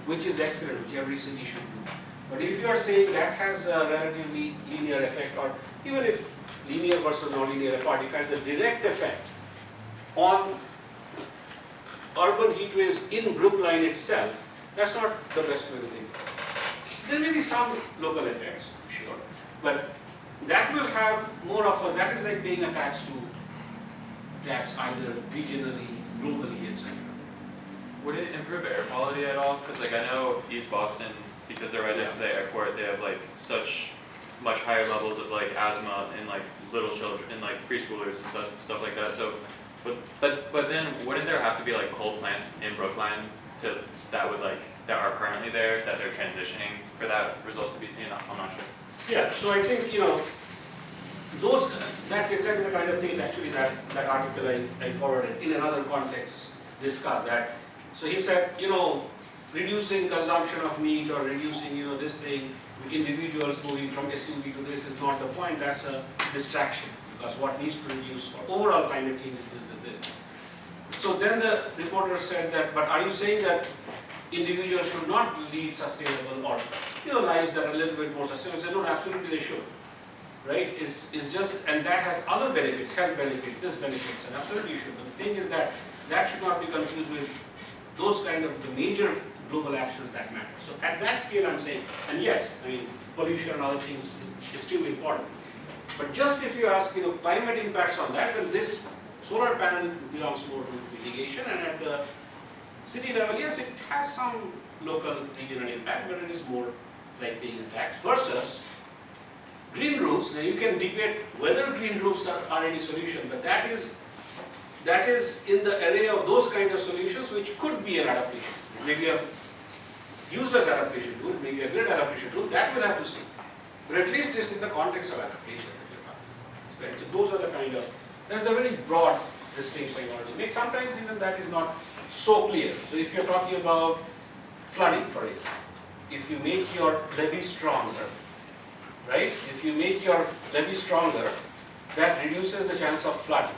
which is excellent, which every city should do. But if you are saying that has a relatively linear effect, or even if linear versus non-linear apart, if it has a direct effect on urban heat waves in Brookline itself, that's not the best way to think. There may be some local effects, sure, but that will have more of a, that is like paying a tax either regionally, globally, etc. Would it improve air quality at all? Because like I know East Boston, because they're right next to the airport, they have like such much higher levels of like asthma in like little children, in like preschoolers and stuff like that. So, but then wouldn't there have to be like coal plants in Brookline to that are currently there that they're transitioning for that result to be seen? I'm not sure. Yeah, so I think, that's exactly the kind of things actually that article I forwarded in another context discussed that. So he said, reducing consumption of meat or reducing, this thing, individuals moving from SUV to this is not the point, that's a distraction. Because what needs to reduce for overall climate change is this. So then the reporter said that, but are you saying that individuals should not lead sustainable or lives that are a little bit more sustainable? I said, no, absolutely they should. Right? Is just, and that has other benefits, health benefits, this benefits, and absolutely you should. But the thing is that should not be confused with those kind of the major global actions that matter. So at that scale I'm saying, and yes, I mean pollution and other things extremely important. But just if you ask, climate impacts on that, then this solar panel belongs more to mitigation, and at the city level, yes, it has some local regional impact, but it is more like paying tax versus green roofs. Now you can debate whether green roofs are any solution, but that is in the array of those kind of solutions which could be an adaptation. Maybe a useless adaptation tool, maybe a great adaptation tool, that we'll have to see. But at least it's in the context of adaptation. Right? So those are the kind of, that's the very broad distinction I want to make. Sometimes even that is not so clear. So if you're talking about flooding, for example, if you make your levee stronger, right? If you make your levee stronger, that reduces the chance of flooding.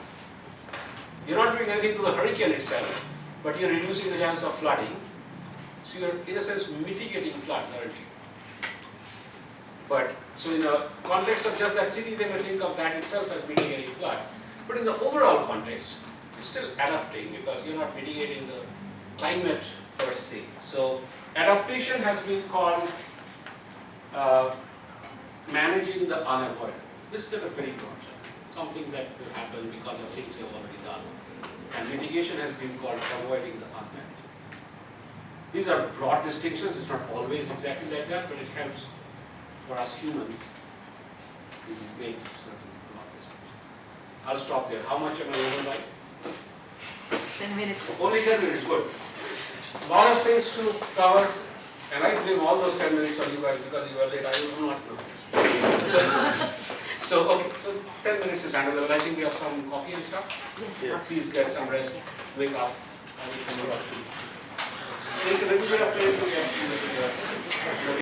You're not doing anything to the hurricane itself, but you're reducing the chance of flooding. So you're, in a sense, mitigating floods, aren't you? But, so in the context of just that city, they may think of that itself as mitigating flood. But in the overall context, it's still adapting because you're not mitigating the climate per se. So adaptation has been called managing the unavoidable. This is a very broad term, something that will happen because of things you have already done. And mitigation has been called avoiding the unmanageable. These are broad distinctions. It's not always exactly like that, but it helps for us humans to make certain broad distinctions. I'll stop there. How much am I over by? 10 minutes. Only 10 minutes, good. A lot of things to cover, and I blame all those 10 minutes on you guys because you were late. I do not know. So, okay, so 10 minutes is handled. I think we have some coffee and stuff. Yes. Yeah. Please get some rest, Yes. wake up, and we can go out to take a little bit of time to get to the